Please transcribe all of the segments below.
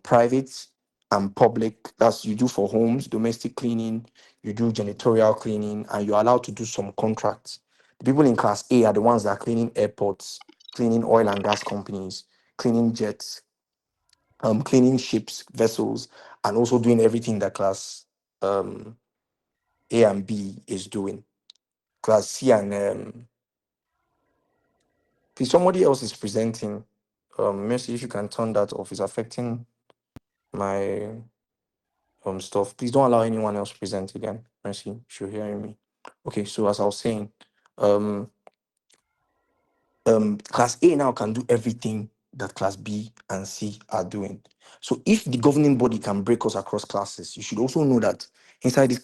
private and public. That's you do for homes, domestic cleaning, you do janitorial cleaning, and you're allowed to do some contracts. The people in class A are the ones that are cleaning airports, cleaning oil and gas companies, cleaning jets, cleaning ships, vessels, and also doing everything that class um, A and B is doing. Class C and please, somebody else is presenting. Mercy, if you can turn that off, it's affecting my stuff. Please don't allow anyone else present again. Mercy, if you're hearing me. Okay, so as I was saying, um, class A now can do everything that class B and C are doing. So if the governing body can break us across classes, you should also know that inside this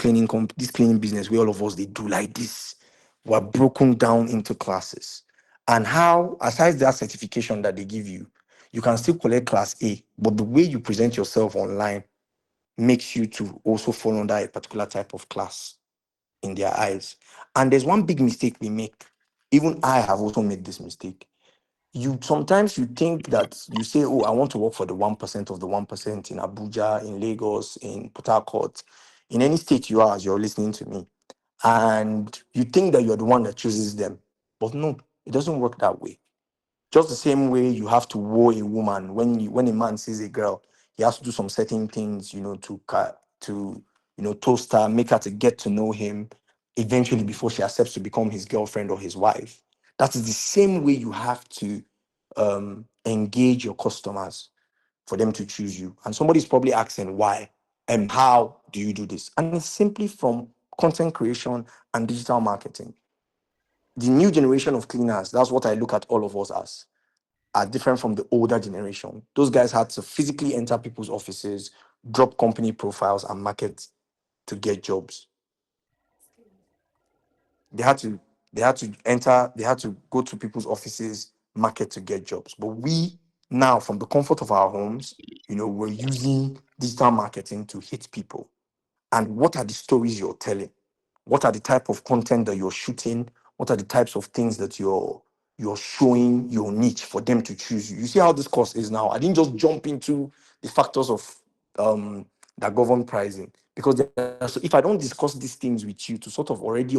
this cleaning business, where all of us they do like this, we're broken down into classes. And how, aside that certification that they give you, you can still collect class A, but the way you present yourself online makes you to also fall under a particular type of class in their eyes. And there's one big mistake we make. Even I have also made this mistake. You sometimes you think that you say, "Oh, I want to work for the 1% of the 1% in Abuja, in Lagos, in Port Harcourt, in any state you are as you're listening to me," and you think that you're the one that chooses them. But no, it doesn't work that way. Just the same way you have to woo a woman. When a man sees a girl, he has to do some certain things, to toast her, make her to get to know him eventually before she accepts to become his girlfriend or his wife. That is the same way you have to engage your customers for them to choose you. And somebody's probably asking why and how do you do this? And it's simply from content creation and digital marketing. The new generation of cleaners, that's what I look at all of us as, are different from the older generation. Those guys had to physically enter people's offices, drop company profiles, and market to get jobs. They had to they had to go to people's offices, market to get jobs. But we now, from the comfort of our homes, we're using digital marketing to hit people. And what are the stories you're telling? What are the type of content that you're shooting? What are the types of things that you're showing your niche for them to choose you? You see how this course is now. I didn't just jump into the factors of that govern pricing, because so if I don't discuss these things with you to sort of already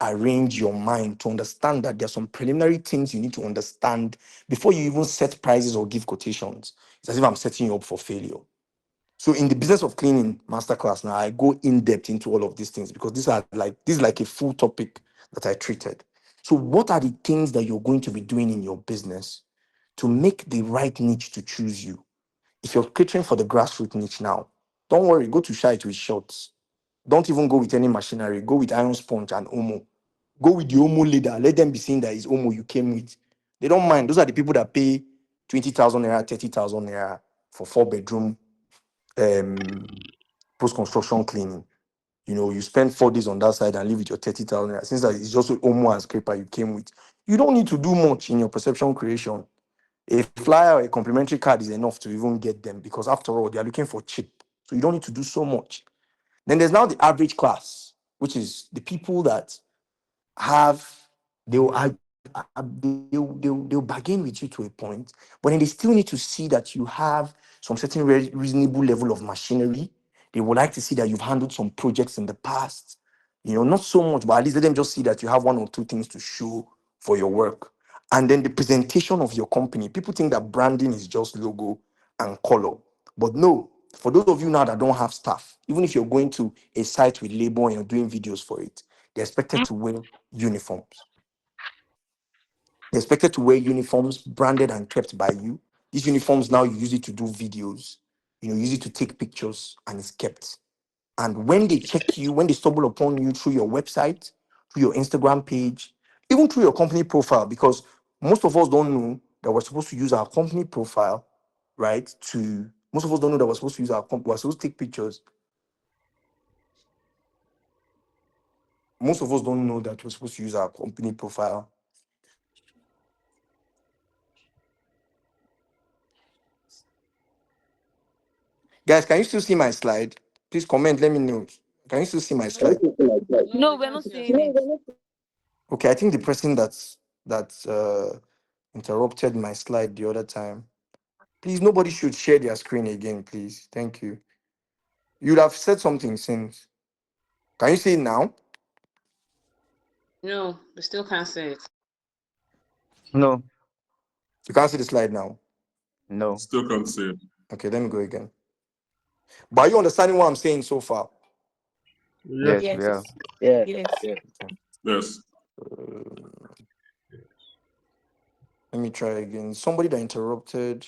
arrange your mind to understand that there's some preliminary things you need to understand before you even set prices or give quotations, it's as if I'm setting you up for failure. So in the business of cleaning masterclass now, I go in depth into all of these things because this is like a full topic that I treated. So what are the things that you're going to be doing in your business to make the right niche to choose you? If you're catering for the grassroots niche now, don't worry, go to Shite with shorts. Don't even go with any machinery. Go with iron sponge and Omo. Go with the Omo leader. Let them be seeing that it's Omo you came with. They don't mind. Those are the people that pay 20,000 naira, 30,000 naira for 4 bedroom post-construction cleaning. You spend 4 days on that side and leave with your 30,000 naira. Since that it's just Omo and scraper you came with. You don't need to do much in your perception creation. A flyer or a complimentary card is enough to even get them, because after all, they are looking for cheap. So you don't need to do so much. Then there's now the average class, which is the people that have they'll bargain with you to a point, but then they still need to see that you have some certain reasonable level of machinery. They would like to see that you've handled some projects in the past. Not so much, but at least let them just see that you have one or two things to show for your work. And then the presentation of your company. People think that branding is just logo and color, but no. For those of you now that don't have staff, even if you're going to a site with label and you're doing videos for it, they're expected to wear uniforms. They're expected to wear uniforms branded and kept by you. These uniforms now you use it to do videos, use it to take pictures, and it's kept. And when they check you, when they stumble upon you through your website, through your Instagram page, even through your company profile, because most of us don't know that we're supposed to use our company profile, right? Most of us don't know that we're supposed to use we're supposed to take pictures. Most of us don't know that we're supposed to use our company profile. Guys, can you still see my slide? Please comment, let me know. Can you still see my slide? No, we're not seeing it. Okay, I think the person that interrupted my slide the other time. Please, nobody should share their screen again, please. Thank you. You'd have said something since. Can you say it now? No, we still can't say it. No, You can't see the slide now. no. Still can't say it. Okay, let me go again. But are you understanding what I'm saying so far? Yes. Yes, we are. Yes. Yeah. Yes. Okay. Yes. Let me try again. Somebody that interrupted.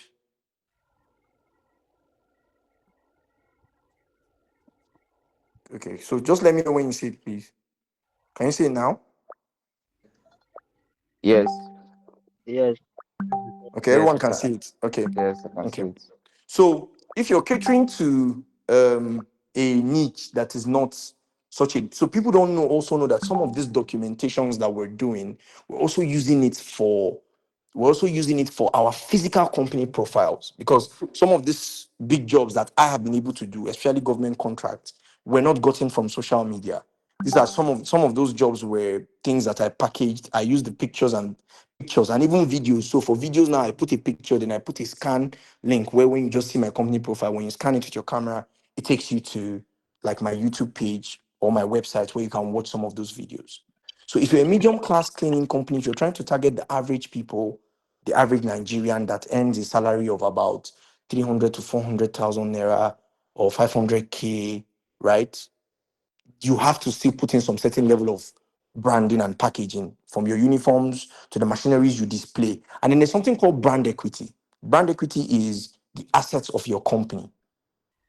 Okay, so just let me know when you see it, please. Can you see it now? Yes, Yes. Okay, yes, everyone can see it. Okay. yes, I can see Okay. it. So if you're catering to a niche that is not such a, so people don't know, also know that some of these documentations that we're doing, we're also using it for we're also using it for our physical company profiles, because some of these big jobs that I have been able to do, especially government contracts, were not gotten from social media. These are some of those jobs where things that I packaged. I use the pictures and even videos. So for videos now, I put a picture, then I put a scan link where when you just see my company profile, when you scan it with your camera, it takes you to like my YouTube page or my website where you can watch some of those videos. So if you're a medium class cleaning company, if you're trying to target the average people, the average Nigerian that earns a salary of about 300 to 400,000 naira or 500K, right? You have to still put in some certain level of branding and packaging, from your uniforms to the machineries you display. And then there's something called brand equity. Brand equity is the assets of your company.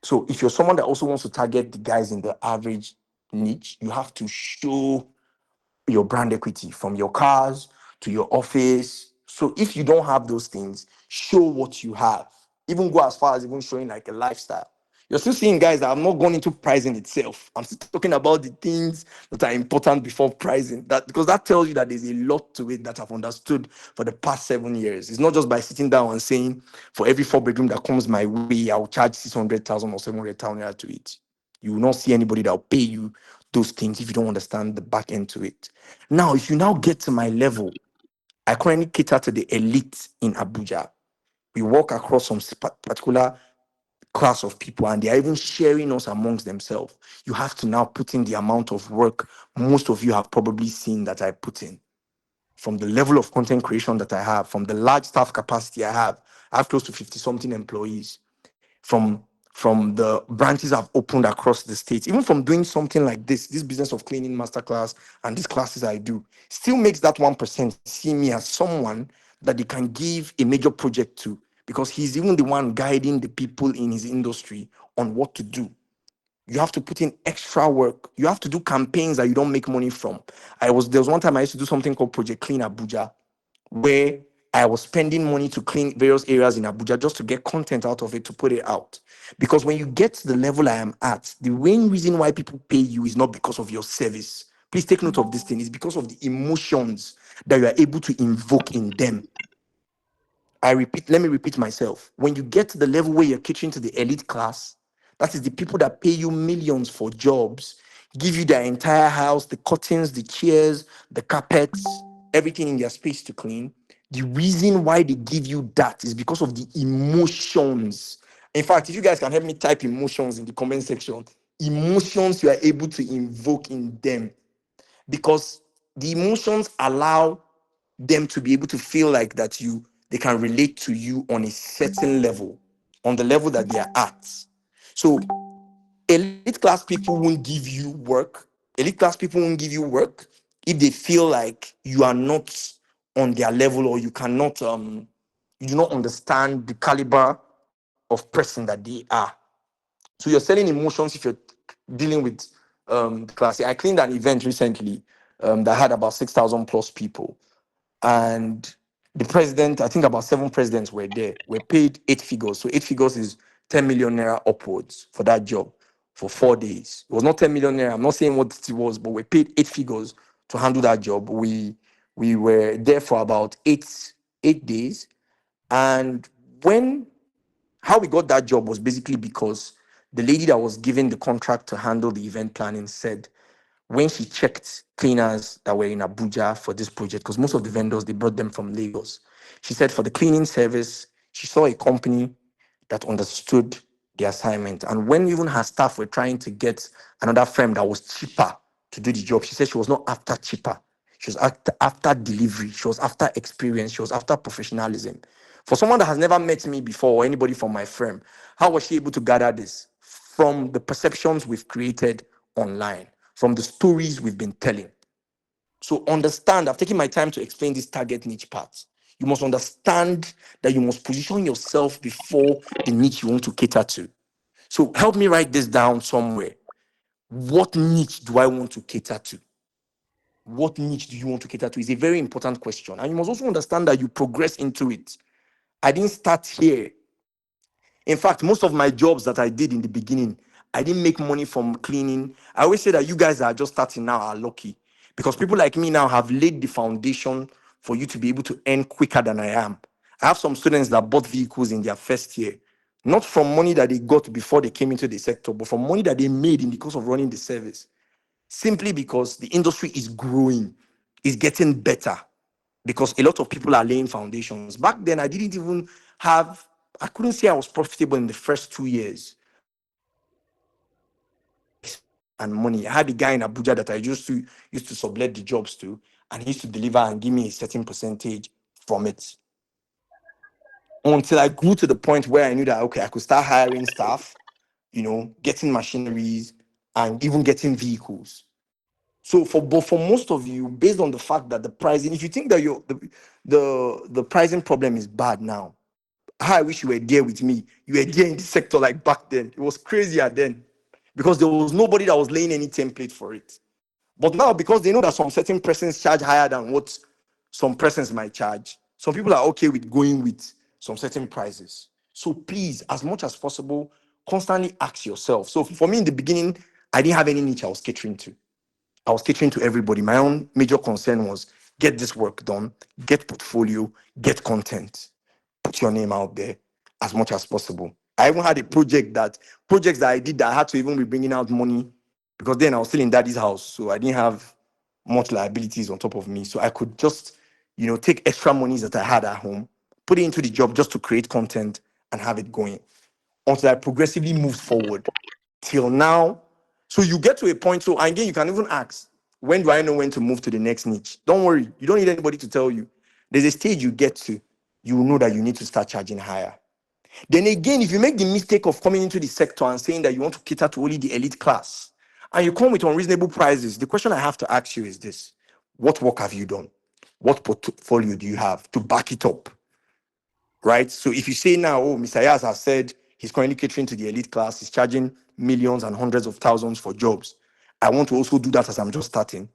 So if you're someone that also wants to target the guys in the average niche, you have to show your brand equity, from your cars to your office. So if you don't have those things, show what you have. Even go as far as even showing like a lifestyle. You're still seeing guys that have not gone into pricing itself. I'm still talking about the things that are important before pricing. That, because that tells you that there's a lot to it that I've understood for the past 7 years. It's not just by sitting down and saying, for every 4 bedroom that comes my way, I'll charge 600,000 or 700,000 naira to it. You will not see anybody that will pay you those things if you don't understand the back end to it. Now, if you now get to my level, I currently cater to the elite in Abuja. We walk across some particular class of people and they are even sharing us amongst themselves. You have to now put in the amount of work most of you have probably seen that I put in. From the level of content creation that I have, from the large staff capacity I have close to 50 something employees. from from the branches I've opened across the states, even from doing something like this business of cleaning masterclass and these classes I do, still makes that 1% see me as someone that they can give a major project to, because he's even the one guiding the people in his industry on what to do. You have to put in extra work. You have to do campaigns that you don't make money from. There was one time I used to do something called Project Clean Abuja, where I was spending money to clean various areas in Abuja just to get content out of it to put it out. Because when you get to the level I am at, the main reason why people pay you is not because of your service. Please take note of this thing. It's because of the emotions that you are able to invoke in them. Let me repeat myself. When you get to the level where you're catering to the elite class, that is the people that pay you millions for jobs, give you their entire house, the curtains, the chairs, the carpets, everything in their space to clean. The reason why they give you that is because of the emotions. In fact, if you guys can help me type emotions in the comment section, emotions you are able to invoke in them, because the emotions allow them to be able to feel like that they can relate to you on a certain level, on the level that they are at. So elite class people won't give you work. Elite class people won't give you work if they feel like you are not on their level, or you do not understand the caliber of person that they are. So you're selling emotions if you're dealing with the class. I cleaned an event recently that had about 6,000 plus people, and the president, I think about 7 presidents were there, were paid 8 figures. So 8 figures is 10 million naira upwards for that job for 4 days. It was not 10 million naira. I'm not saying what it was, but we paid 8 figures to handle that job. We were there for about eight days. And when how we got that job was basically because the lady that was given the contract to handle the event planning said, when she checked cleaners that were in Abuja for this project, because most of the vendors, they brought them from Lagos. She said for the cleaning service, she saw a company that understood the assignment. And when even her staff were trying to get another firm that was cheaper to do the job, she said she was not after cheaper. She was after delivery. She was after experience. She was after professionalism. For someone that has never met me before or anybody from my firm, how was she able to gather this? From the perceptions we've created online, from the stories we've been telling. So understand, I've taken my time to explain this target niche part. You must understand that you must position yourself before the niche you want to cater to. So help me write this down somewhere. What niche do I want to cater to? What niche do you want to cater to is a very important question. And you must also understand that you progress into it. I didn't start here. In fact, most of my jobs that I did in the beginning, I didn't make money from cleaning. I always say that you guys that are just starting now are lucky because people like me now have laid the foundation for you to be able to earn quicker than I am. I have some students that bought vehicles in their first year, not from money that they got before they came into the sector, but from money that they made in the course of running the service, simply because the industry is growing, is getting better because a lot of people are laying foundations. Back then, I didn't even have, I couldn't say I was profitable in the first 2 years. And money. I had a guy in Abuja that I used to sublet the jobs to, and he used to deliver and give me a certain percentage from it. Until I grew to the point where I knew that okay, I could start hiring staff, getting machineries, and even getting vehicles. So for most of you, based on the fact that the pricing, if you think that the pricing problem is bad now, how I wish you were there with me. You were there in the sector like back then. It was crazier then because there was nobody that was laying any template for it. But now, because they know that some certain persons charge higher than what some persons might charge, some people are okay with going with some certain prices. So please, as much as possible, constantly ask yourself. So for me in the beginning, I didn't have any niche I was catering to. I was catering to everybody. My own major concern was get this work done, get portfolio, get content, put your name out there as much as possible. I even had a projects that I did that I had to even be bringing out money because then I was still in daddy's house. So I didn't have much liabilities on top of me. So I could just, take extra monies that I had at home, put it into the job just to create content and have it going until I progressively moved forward till now. So you get to a point. So again, you can even ask, when do I know when to move to the next niche? Don't worry, you don't need anybody to tell you. There's a stage you get to, you will know that you need to start charging higher. Then again, if you make the mistake of coming into the sector and saying that you want to cater to only the elite class, and you come with unreasonable prices, the question I have to ask you is this: what work have you done? What portfolio do you have to back it up? Right? So if you say now, oh, Mr. Yaz has said he's currently catering to the elite class, he's charging millions and hundreds of thousands for jobs. I want to also do that as I'm just starting.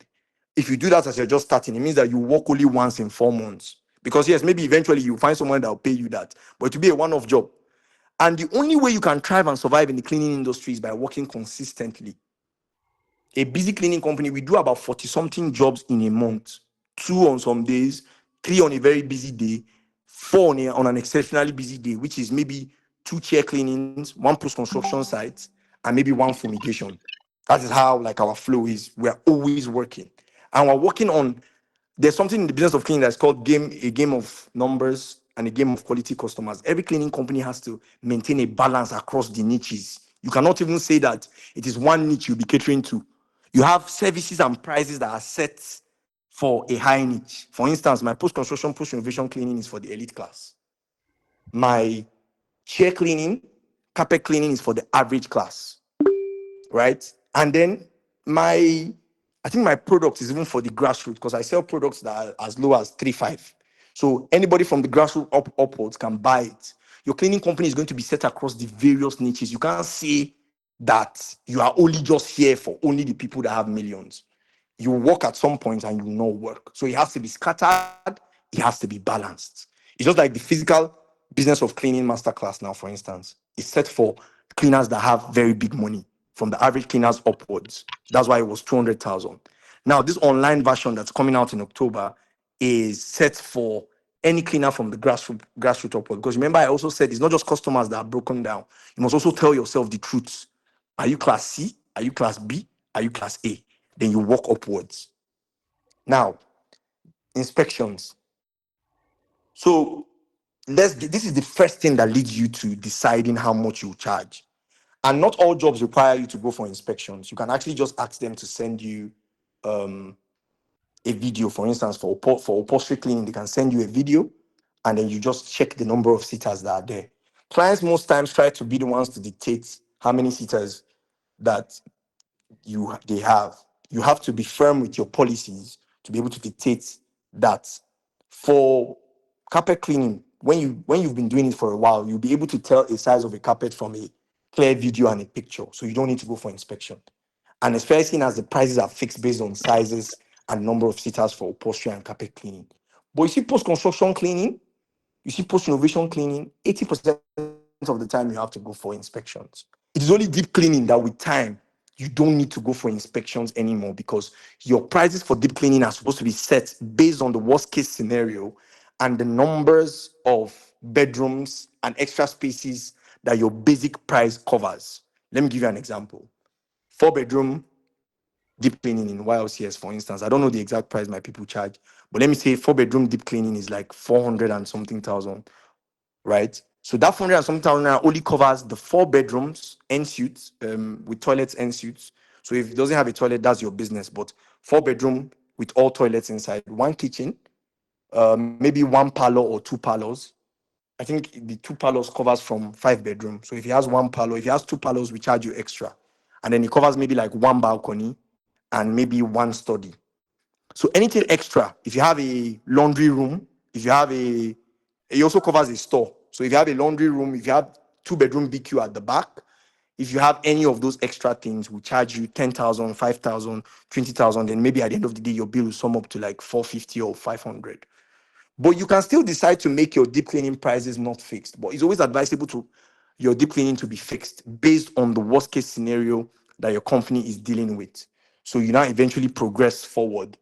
If you do that as you're just starting, it means that you work only once in 4 months. Because yes, maybe eventually you find someone that will pay you that, but it will be a one-off job. And the only way you can thrive and survive in the cleaning industry is by working consistently. A busy cleaning company, we do about 40 something jobs in a month, 2 on some days, 3 on a very busy day, 4 on an exceptionally busy day, which is maybe 2 chair cleanings, 1 post construction site, and maybe 1 fumigation. That is how like our flow is. We're always working, and we're working on. There's something in the business of cleaning that's called a game of numbers and a game of quality customers. Every cleaning company has to maintain a balance across the niches. You cannot even say that it is one niche you'll be catering to. You have services and prices that are set for a high niche. For instance, my post-construction, post-renovation cleaning is for the elite class. My chair cleaning, carpet cleaning is for the average class, right? And then I think my product is even for the grassroots because I sell products that are as low as 3.5. So anybody from the grassroots upwards can buy it. Your cleaning company is going to be set across the various niches. You can't say that you are only just here for only the people that have millions. You work at some point and you will not work. So it has to be scattered, it has to be balanced. It's just like the physical business of cleaning masterclass now, for instance. It's set for cleaners that have very big money, from the average cleaners upwards. That's why it was 200,000. Now, this online version that's coming out in October is set for any cleaner from the grassroots upward. Because remember, I also said it's not just customers that are broken down. You must also tell yourself the truth. Are you class C? Are you class B? Are you class A? Then you walk upwards. Now, inspections. So this is the first thing that leads you to deciding how much you charge. And not all jobs require you to go for inspections. You can actually just ask them to send you a video. For instance, for upholstery cleaning, they can send you a video, and then you just check the number of sitters that are there. Clients most times try to be the ones to dictate how many sitters that they have. You have to be firm with your policies to be able to dictate that. For carpet cleaning, when you've been doing it for a while, you'll be able to tell a size of a carpet from a clear video and a picture, so you don't need to go for inspection. And especially as the prices are fixed based on sizes and number of sitters for upholstery and carpet cleaning. But you see, post construction cleaning, you see, post innovation cleaning, 80% of the time you have to go for inspections. It is only deep cleaning that with time you don't need to go for inspections anymore, because your prices for deep cleaning are supposed to be set based on the worst case scenario and the numbers of bedrooms and extra spaces that your basic price covers. Let me give you an example. 4 bedroom deep cleaning in YLCS, for instance. I don't know the exact price my people charge, but let me say 4 bedroom deep cleaning is like 400 and something thousand, right? So that 400 and something thousand naira only covers the 4 bedrooms en suites, with toilets en suites. So if it doesn't have a toilet, that's your business. But 4 bedroom with all toilets inside, one kitchen, maybe one parlor or two parlors. I think the two parlors covers from 5 bedrooms. So if he has one parlor, if he has two parlors, we charge you extra. And then it covers maybe like one balcony and maybe one study. So anything extra, if you have a laundry room, if you have it also covers a store. So if you have a laundry room, if you have 2 bedroom BQ at the back, if you have any of those extra things, we charge you 10,000, 5,000, 20,000. Then maybe at the end of the day, your bill will sum up to like 450 or 500. But you can still decide to make your deep cleaning prices not fixed. But it's always advisable to your deep cleaning to be fixed based on the worst case scenario that your company is dealing with. So you now eventually progress forward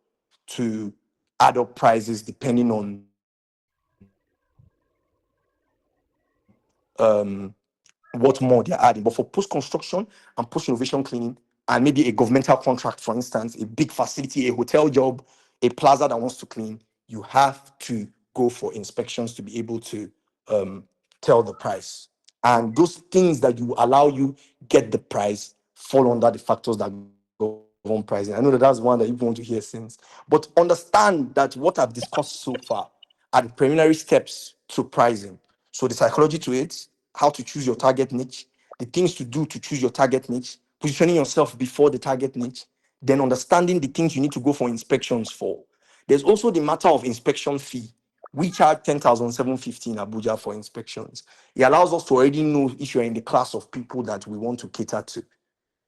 to add up prices depending on what more they're adding. But for post-construction and post-innovation cleaning, and maybe a governmental contract, for instance, a big facility, a hotel job, a plaza that wants to clean, you have to go for inspections to be able to tell the price. And those things that you allow you get the price fall under the factors that govern pricing. I know that that's one that you want to hear since, but understand that what I've discussed so far are the preliminary steps to pricing. So the psychology to it, how to choose your target niche, the things to do to choose your target niche, positioning yourself before the target niche, then understanding the things you need to go for inspections for. There's also the matter of inspection fee. We charge 10,750 in Abuja for inspections. It allows us to already know if you're in the class of people that we want to cater to,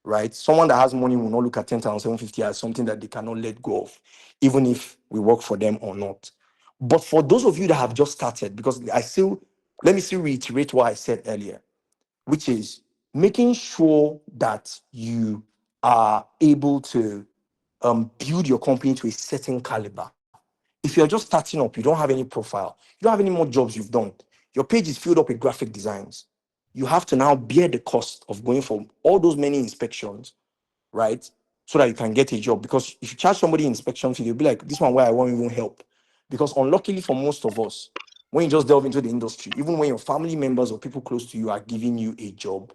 right? Someone that has money will not look at 10,750 as something that they cannot let go of, even if we work for them or not. But for those of you that have just started, because let me still reiterate what I said earlier, which is making sure that you are able to build your company to a certain caliber. If you're just starting up, you don't have any profile, you don't have any more jobs you've done, your page is filled up with graphic designs, you have to now bear the cost of going for all those many inspections, right? So that you can get a job. Because if you charge somebody inspection fee, they'll be like, this one where I won't even help. Because unluckily for most of us, when you just delve into the industry, even when your family members or people close to you are giving you a job,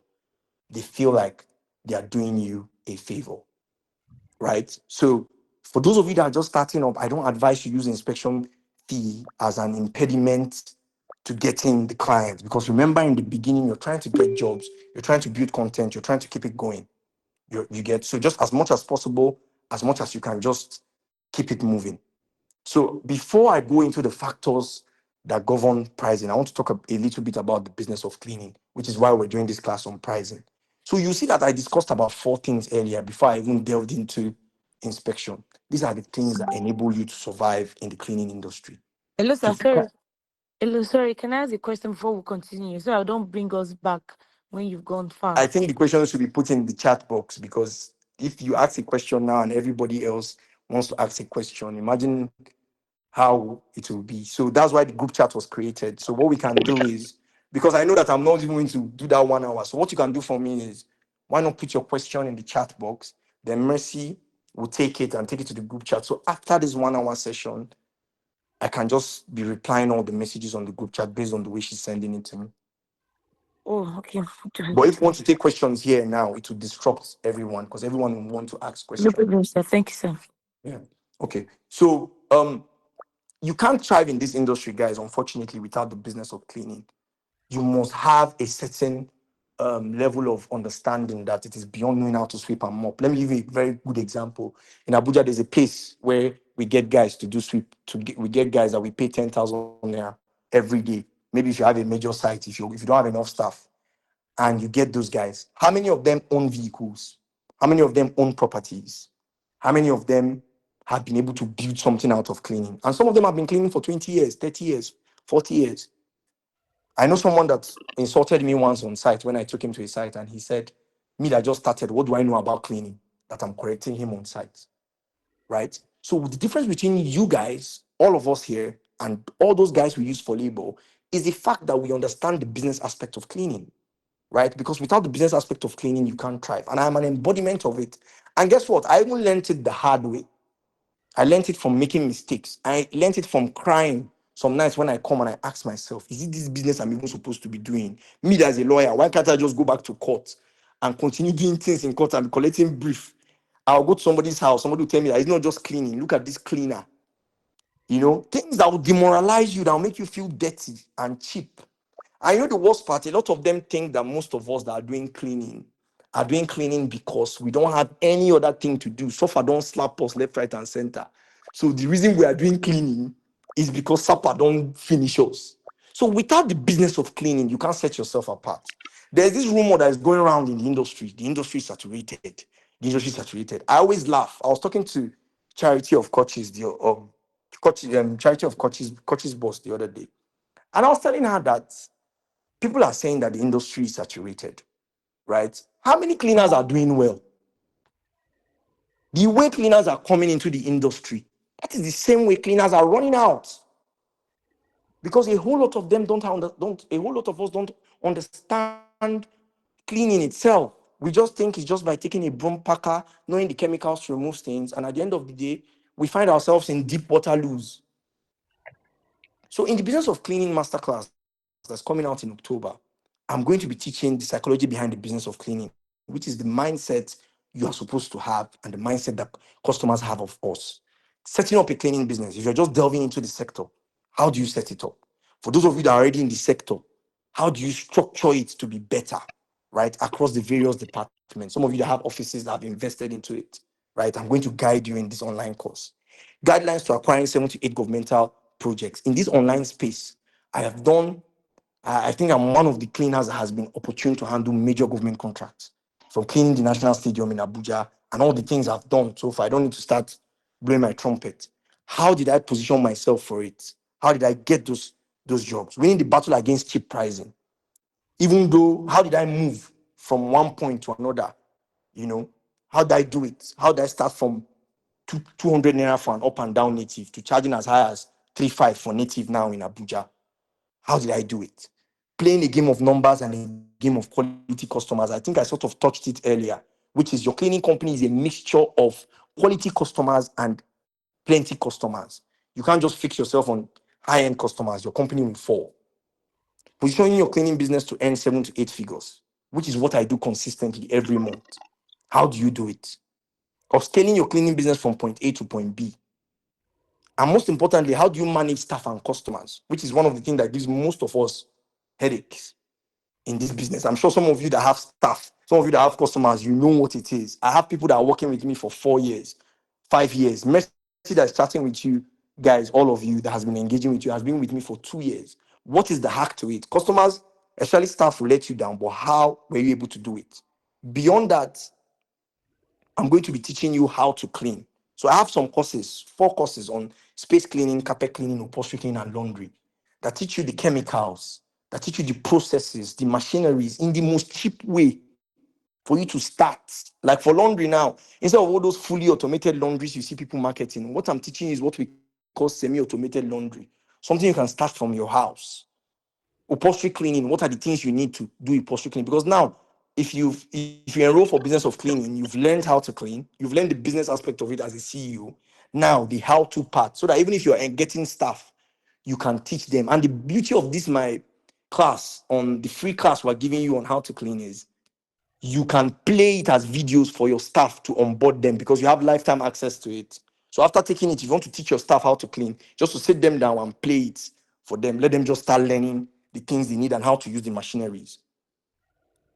they feel like they are doing you a favor, right? So for those of you that are just starting up, I don't advise you use inspection fee as an impediment to getting the clients. Because remember, in the beginning, you're trying to get jobs, you're trying to build content, you're trying to keep it going. You get, so just as much as possible, as much as you can, just keep it moving. So before I go into the factors that govern pricing, I want to talk a little bit about the business of cleaning, which is why we're doing this class on pricing. So you see that I discussed about 4 things earlier before I even delved into inspection. These are the things that enable you to survive in the cleaning industry. Hello, To sir. Sorry. Hello, sorry. Can I ask a question before we continue? So I don't bring us back when you've gone far. I think the question should be put in the chat box, because if you ask a question now and everybody else wants to ask a question, imagine how it will be. So that's why the group chat was created. So what we can do is, because I know that I'm not even going to do that 1 hour. So what you can do for me is, why not put your question in the chat box? Then Mercy will take it and take it to the group chat. So after this 1 hour session, I can just be replying all the messages on the group chat based on the way she's sending it to me. Oh, okay. But if you want to take questions here now, it will disrupt everyone because everyone will want to ask No questions. problem, sir. Thank you, sir. Yeah. Okay. So you can't thrive in this industry, guys, unfortunately, without the business of cleaning. You must have a certain level of understanding that it is beyond knowing how to sweep and mop. Let me give you a very good example. In Abuja, there's a place where we get guys to do sweep. We get guys that we pay 10,000 naira every day. Maybe if you have a major site, if you don't have enough staff, and you get those guys. How many of them own vehicles? How many of them own properties? How many of them have been able to build something out of cleaning? And some of them have been cleaning for 20 years, 30 years, 40 years. I know someone that insulted me once on site when I took him to a site, and he said, "Me that just started, what do I know about cleaning?" That I'm correcting him on site, right? So the difference between you guys, all of us here, and all those guys we use for labor is the fact that we understand the business aspect of cleaning, right? Because without the business aspect of cleaning, you can't thrive. And I'm an embodiment of it. And guess what? I even learned it the hard way. I learned it from making mistakes. I learned it from crying some nights when I come and I ask myself, is it this business I'm even supposed to be doing? Me as a lawyer, why can't I just go back to court and continue doing things in court and be collecting brief? I'll go to somebody's house, somebody will tell me that it's not just cleaning. Look at this cleaner. Things that will demoralize you, that will make you feel dirty and cheap. I know the worst part, a lot of them think that most of us that are doing cleaning because we don't have any other thing to do. So far, don't slap us left, right, and center. So the reason we are doing cleaning is because SAPA don't finish us. So without the business of cleaning, you can't set yourself apart. There's this rumor that is going around in the industry. The industry is saturated. The industry is saturated. I always laugh. I was talking to Charity of Coaches, Charity of Coaches boss the other day. And I was telling her that people are saying that the industry is saturated, right? How many cleaners are doing well? The way cleaners are coming into the industry, that is the same way cleaners are running out. Because a whole lot of them a whole lot of us don't understand cleaning itself. We just think it's just by taking a broom packer, knowing the chemicals to remove stains, and at the end of the day, we find ourselves in deep water loos. So in the business of cleaning masterclass that's coming out in October, I'm going to be teaching the psychology behind the business of cleaning, which is the mindset you are supposed to have and the mindset that customers have of us. Setting up a cleaning business, if you're just delving into the sector, how do you set it up? For those of you that are already in the sector, how do you structure it to be better, right? Across the various departments. Some of you that have offices that have invested into it, right? I'm going to guide you in this online course. Guidelines to acquiring 7 to 8 governmental projects. In this online space, I have done I think I'm one of the cleaners that has been opportune to handle major government contracts, from cleaning the National Stadium in Abuja and all the things I've done so far. I don't need to start blowing my trumpet. How did I position myself for it? How did I get those jobs? Winning the battle against cheap pricing. Even though, how did I move from one point to another? You know, how did I do it? How did I start from 200 naira for an up and down native to charging as high as 3.5 for native now in Abuja? How did I do it? Playing a game of numbers and a game of quality customers. I think I sort of touched it earlier, which is your cleaning company is a mixture of quality customers and plenty customers. You can't just fix yourself on high-end customers. Your company will fall. Positioning your cleaning business to earn 7 to 8 figures, which is what I do consistently every month. How do you do it? Of scaling your cleaning business from point A to point B. And most importantly, how do you manage staff and customers, which is one of the things that gives most of us headaches in this business. I'm sure some of you that have staff, some of you that have customers, you know what it is. I have people that are working with me for 4 years, 5 years. Mercy that's chatting with you guys, all of you that has been engaging with you, has been with me for 2 years. What is the hack to it? Customers, especially staff, will let you down, but how were you able to do it? Beyond that, I'm going to be teaching you how to clean. So I have some courses, 4 courses on space cleaning, carpet cleaning, upholstery cleaning, and laundry that teach you the chemicals, that teach you the processes, the machineries in the most cheap way for you to start. Like for laundry now, instead of all those fully automated laundries you see people marketing, what I'm teaching is what we call semi-automated laundry, something you can start from your house. Upholstery cleaning, what are the things you need to do upholstery cleaning? Because now, if you enroll for business of cleaning, you've learned how to clean, you've learned the business aspect of it as a CEO. Now the how-to part, so that even if you're getting staff, you can teach them. And the beauty of this my class, on the free class we're giving you on how to clean, is you can play it as videos for your staff to onboard them, because you have lifetime access to it. So after taking it, if you want to teach your staff how to clean, just to sit them down and play it for them. Let them just start learning the things they need and how to use the machineries.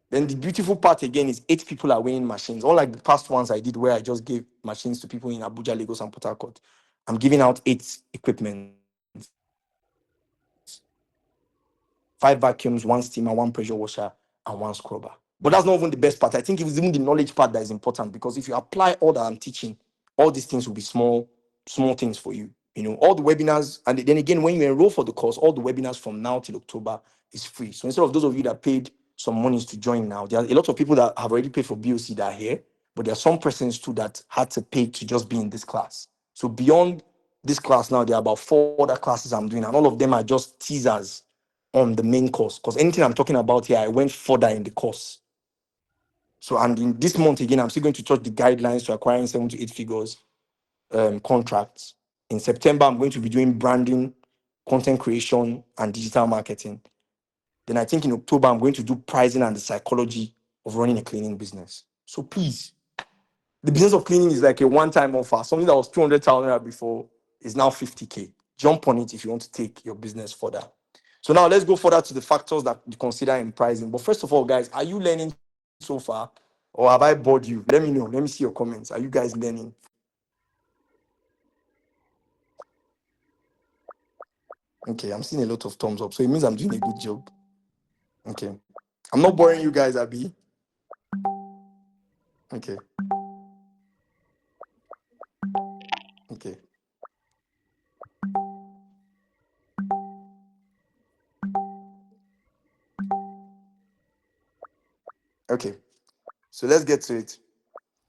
Then the beautiful part again is 8 people are weighing machines. Unlike the past ones I did where I just gave machines to people in Abuja, Lagos, and Port Harcourt, I'm giving out 8 equipments: 5 vacuums, 1 steamer, 1 pressure washer, and 1 scrubber. But that's not even the best part. I think it was even the knowledge part that is important, because if you apply all that I'm teaching, all these things will be small things for you. You know, all the webinars, and then again, when you enroll for the course, all the webinars from now till October is free. So instead of those of you that paid some monies to join now, there are a lot of people that have already paid for BOC that are here, but there are some persons too that had to pay to just be in this class. So beyond this class now, there are about 4 other classes I'm doing, and all of them are just teasers on the main course. Because anything I'm talking about here, I went further in the course. So, and in this month again, I'm still going to touch the guidelines to acquiring 7 to 8 figures contracts. In September, I'm going to be doing branding, content creation, and digital marketing. Then I think in October, I'm going to do pricing and the psychology of running a cleaning business. So please, the business of cleaning is like a one-time offer. Something that was 200,000 naira before is now 50K. Jump on it if you want to take your business further. So now let's go further to the factors that you consider in pricing. But first of all, guys, are you learning so far, or have I bored you? Let me know. Let me see your comments. Are you guys learning? Okay, I'm seeing a lot of thumbs up. So it means I'm doing a good job. Okay. I'm not boring you guys, Abby. Okay. Okay. Okay. So let's get to it.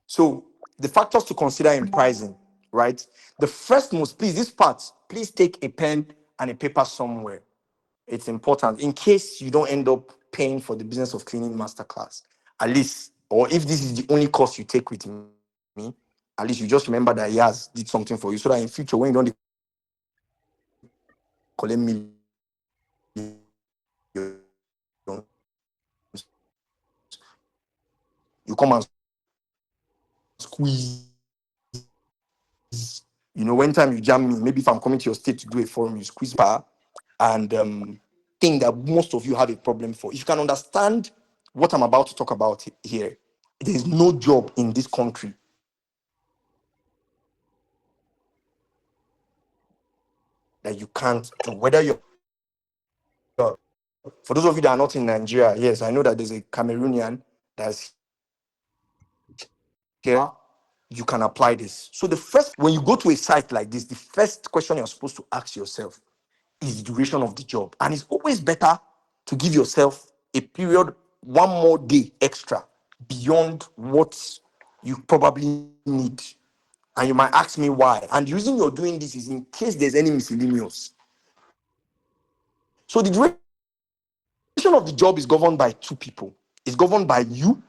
So the factors to consider in pricing, right? The first most, please, this part, please take a pen and a paper somewhere. It's important in case you don't end up paying for the business of cleaning masterclass. At least, or if this is the only course you take with me, at least you just remember that Yaz did something for you, so that in future, when you don't collect millions, you come and squeeze. You know, when time you jam me, maybe if I'm coming to your state to do a forum, you squeeze power and thing that most of you have a problem for. If you can understand what I'm about to talk about here, there is no job in this country that you can't do. Whether you're, for those of you that are not in Nigeria, yes, I know that there's a Cameroonian that's here. You can apply this. So the first, when you go to a site like this, the first question you're supposed to ask yourself is the duration of the job. And it's always better to give yourself a period, 1 more day extra beyond what you probably need. And you might ask me why. And the reason you're doing this is in case there's any miscellaneous. So the duration of the job is governed by 2 people. It's governed by you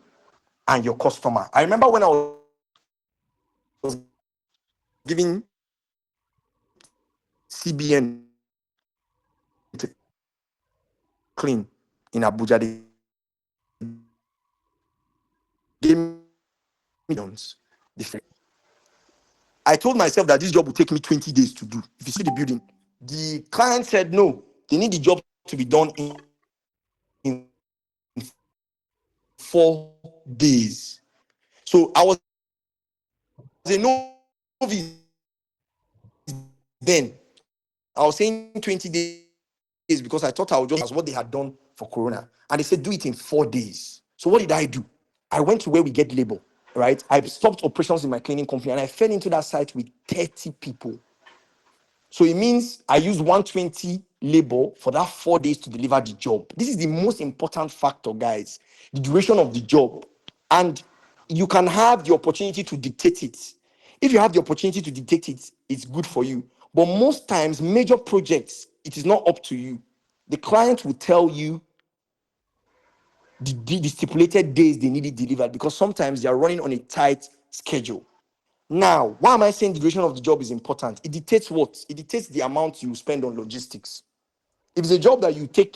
and your customer. I remember when I was giving CBN to clean in Abuja, they gave me millions. I told myself that this job would take me 20 days to do. If you see the building, the client said no, they need the job to be done in 4 days. So I was a novice then. I was saying 20 days because I thought I would just as what they had done for Corona. And they said do it in 4 days. So what did I do? I went to where we get labor, right? I stopped operations in my cleaning company and I fell into that site with 30 people. So it means I use 120 labor for that 4 days to deliver the job. This is the most important factor, guys. The duration of the job. And you can have the opportunity to dictate it. If you have the opportunity to dictate it, it's good for you. But most times, major projects, it is not up to you. The client will tell you the stipulated days they need it delivered, because sometimes they are running on a tight schedule. Now, why am I saying the duration of the job is important? It dictates what? It dictates the amount you spend on logistics. If it's a job that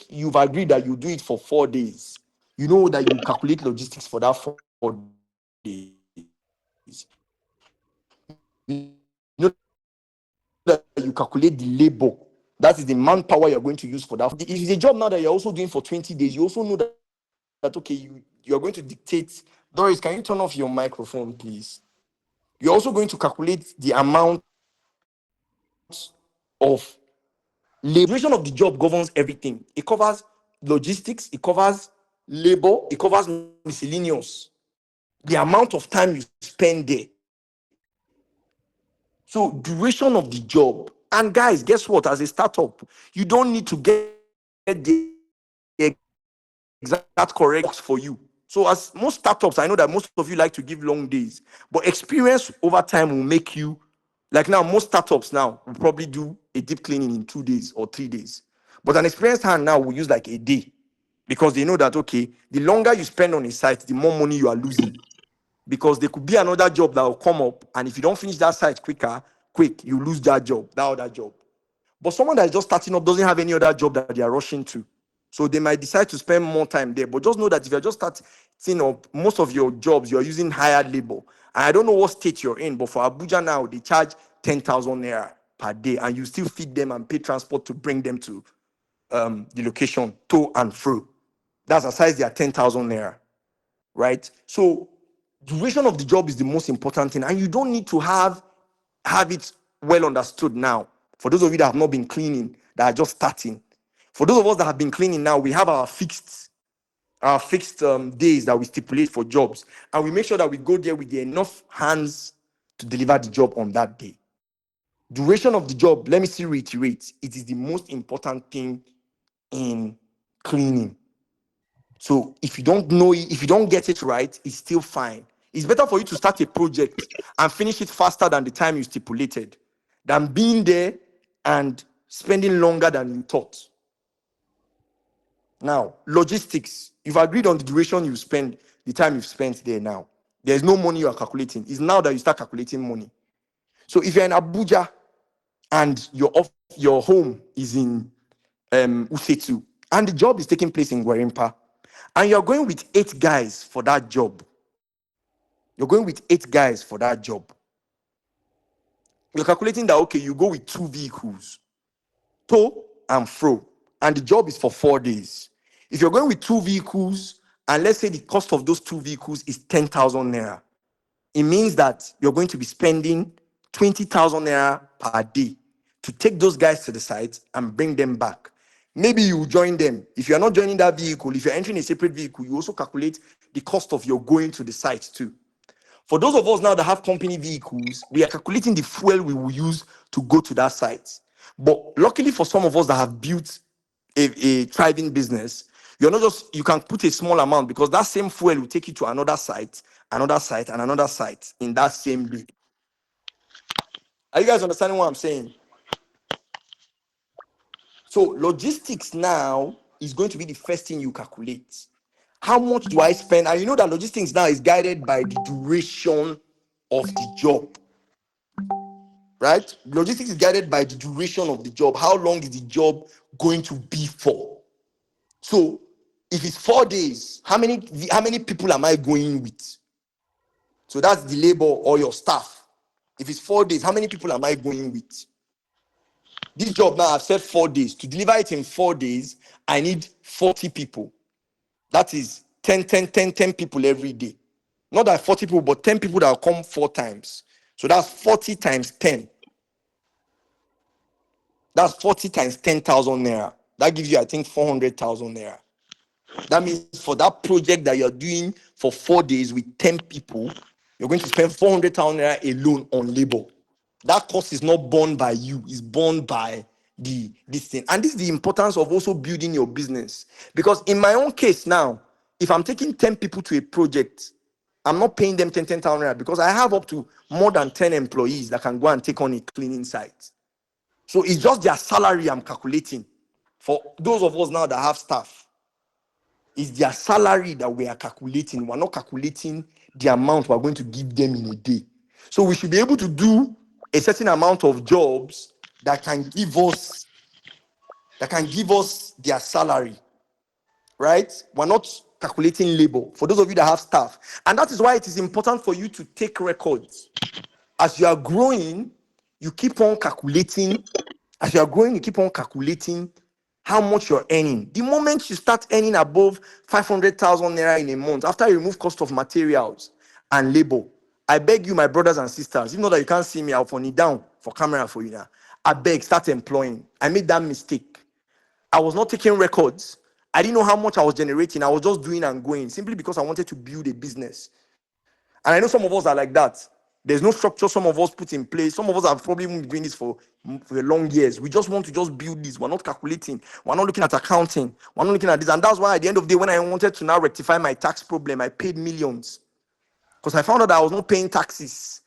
you've agreed that you do it for 4 days, you know that you calculate logistics for that 4 days. You know that you calculate the labor. That is the manpower you're going to use for that 4 days. But if it's a job now that you're also doing for 20 days, you also know that, okay, you're going to dictate. Doris, can you turn off your microphone, please? You're also going to calculate the amount of labor. The duration of the job governs everything. It covers logistics, it covers labor, it covers miscellaneous. The amount of time you spend there. So duration of the job. And guys, guess what? As a startup, you don't need to get the exact correct job that works for you. So as most startups, I know that most of you like to give long days, but experience over time will make you, like now, most startups now will probably do a deep cleaning in 2 days or 3 days. But an experienced hand now will use like a day because they know that, okay, the longer you spend on a site, the more money you are losing because there could be another job that will come up, and if you don't finish that site quick, you lose that job, that other job. But someone that is just starting up doesn't have any other job that they are rushing to. So they might decide to spend more time there. But just know that if you're just starting up, most of your jobs, you're using hired labor. And I don't know what state you're in, but for Abuja now, they charge 10,000 naira per day, and you still feed them and pay transport to bring them to the location, to and fro. That's aside their 10,000 naira, right? So duration of the job is the most important thing, and you don't need to have it well understood now. For those of you that have not been cleaning, that are just starting, for those of us that have been cleaning now, we have our fixed days that we stipulate for jobs, and we make sure that we go there with enough hands to deliver the job on that day. Duration of the job, let me still reiterate, it is the most important thing in cleaning. So if you don't know it, if you don't get it right, it's still fine. It's better for you to start a project and finish it faster than the time you stipulated than being there and spending longer than you thought. Now, logistics. You've agreed on the duration you spend, the time you've spent there now. There's no money you are calculating. It's now that you start calculating money. So if you're in Abuja and your home is in Usetu, and the job is taking place in Gwarimpa, and you're going with 8 guys for that job. You're going with 8 guys for that job. You're calculating that, okay, you go with 2 vehicles, to and fro, and the job is for 4 days. If you're going with 2 vehicles, and let's say the cost of those 2 vehicles is 10,000 naira, it means that you're going to be spending 20,000 naira per day to take those guys to the site and bring them back. Maybe you join them. If you're not joining that vehicle, if you're entering a separate vehicle, you also calculate the cost of your going to the site too. For those of us now that have company vehicles, we are calculating the fuel we will use to go to that site. But luckily for some of us that have built a thriving business, you can put a small amount because that same fuel will take you to another site, and another site in that same day. Are you guys understanding what I'm saying? So logistics now is going to be the first thing you calculate. How much do I spend? And you know that logistics now is guided by the duration of the job, right? Logistics is guided by the duration of the job. How long is the job going to be for? So if it's 4 days, how many people am I going with? So that's the labor or your staff. If it's 4 days, how many people am I going with? This job now, I've said 4 days. To deliver it in 4 days, I need 40 people. That is 10, 10, 10, 10 people every day. Not that 40 people, but 10 people that will come 4 times. So that's 40 times 10. That's 40 times 10,000 naira. That gives you, I think, 400,000 naira. That means for that project that you're doing for 4 days with 10 people, you're going to spend 400,000 naira alone on labor. That cost is not borne by you, it's borne by this thing. And this is the importance of also building your business. Because in my own case now, if I'm taking 10 people to a project, I'm not paying them 10,000 naira because I have up to more than 10 employees that can go and take on a cleaning site. So it's just their salary I'm calculating. For those of us now that have staff, it's their salary that we are calculating. We're not calculating the amount we're going to give them in a day. So we should be able to do a certain amount of jobs that can give us their salary, right? We're not calculating labor for those of you that have staff. And that is why it is important for you to take records. As you are growing, you keep on calculating. As you are growing, you keep on calculating how much you're earning. The moment you start earning above 500,000 naira in a month, after you remove cost of materials and labor, I beg you, my brothers and sisters, even though that you can't see me, I'll phone it down for camera for you now. I beg, start employing. I made that mistake. I was not taking records. I didn't know how much I was generating. I was just doing and going simply because I wanted to build a business. And I know some of us are like that. There's no structure some of us put in place. Some of us have probably been doing this for long years. We just want to just build this. We're not calculating. We're not looking at accounting. We're not looking at this. And that's why at the end of the day, when I wanted to now rectify my tax problem, I paid millions. Because I found out that I was not paying taxes.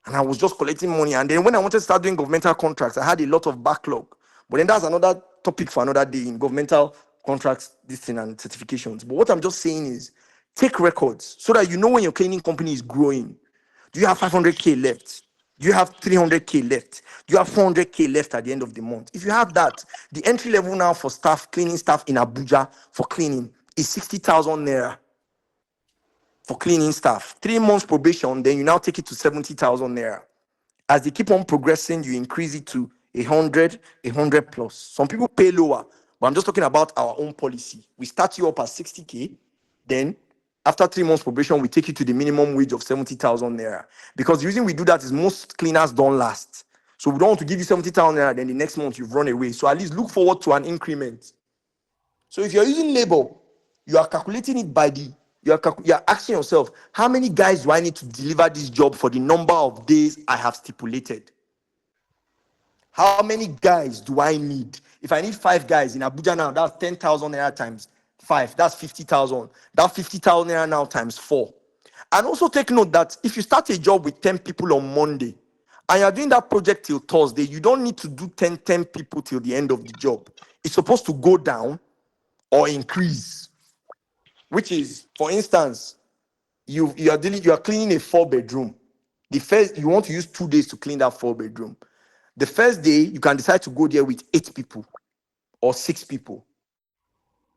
And I was just collecting money. And then when I wanted to start doing governmental contracts, I had a lot of backlog. But then that's another topic for another day in governmental contracts, this thing, and certifications. But what I'm just saying is take records so that you know when your cleaning company is growing. Do you have 500K left? Do you have 300K left? Do you have 400K left at the end of the month? If you have that, the entry level now for staff, cleaning staff in Abuja for cleaning is 60,000 naira for cleaning staff. 3 months probation, then you now take it to 70,000 naira. As they keep on progressing, you increase it to 100 plus. Some people pay lower, but I'm just talking about our own policy. We start you up at 60K, then after 3 months probation, we take you to the minimum wage of 70,000 naira. Because the reason we do that is most cleaners don't last. So we don't want to give you 70,000 naira, then the next month you've run away. So at least look forward to an increment. So if you're using labor, you are calculating it by you're asking yourself, how many guys do I need to deliver this job for the number of days I have stipulated? How many guys do I need? If I need 5 guys in Abuja now, that's 10,000 naira times 5. That's 50,000. That 50,000 naira now times 4. And also take note that if you start a job with 10 people on Monday and you're doing that project till Thursday, you don't need to do 10 people till the end of the job. It's supposed to go down or increase, which is, for instance, you are cleaning a 4-bedroom. The first, you want to use 2 days to clean that 4-bedroom. The first day you can decide to go there with 8 people or 6 people,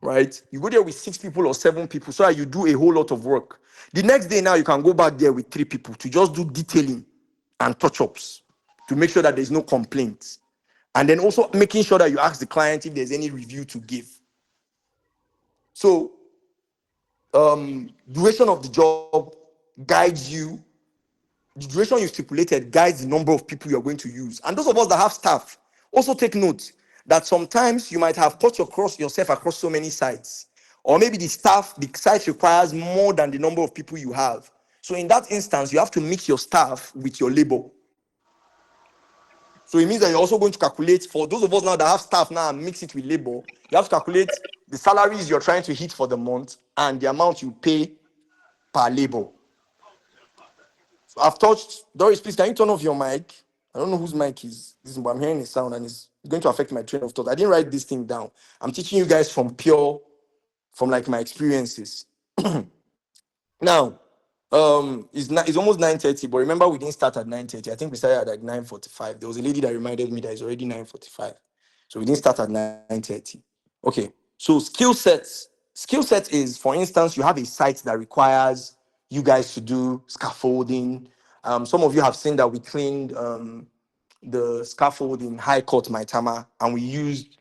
right? You go there with 6 people or 7 people so that you do a whole lot of work. The next day now you can go back there with 3 people to just do detailing and touch-ups to make sure that there's no complaints, and then also making sure that you ask the client if there's any review to give. So duration of the job guides you. The duration you stipulated guides the number of people you're going to use. And those of us that have staff, also take note that sometimes you might have cut yourself across so many sites, or maybe the site requires more than the number of people you have. So in that instance, you have to mix your staff with your labor. So it means that you're also going to calculate, for those of us now that have staff now and mix it with labor, you have to calculate the salaries you're trying to hit for the month and the amount you pay per labor. So I've touched. Doris, please, can you turn off your mic? I don't know whose mic is this, but I'm hearing a sound and it's going to affect my train of thought. I didn't write this thing down. I'm teaching you guys from like my experiences. Now, it's almost 9:30, but remember we didn't start at 9:30. I think we started at like 9:45. There was a lady that reminded me that it's already 9:45. So we didn't start at 9:30. Okay. So skill sets. Skill set is, for instance, you have a site that requires you guys to do scaffolding. Some of you have seen that we cleaned the scaffold in High Court Maitama, and we used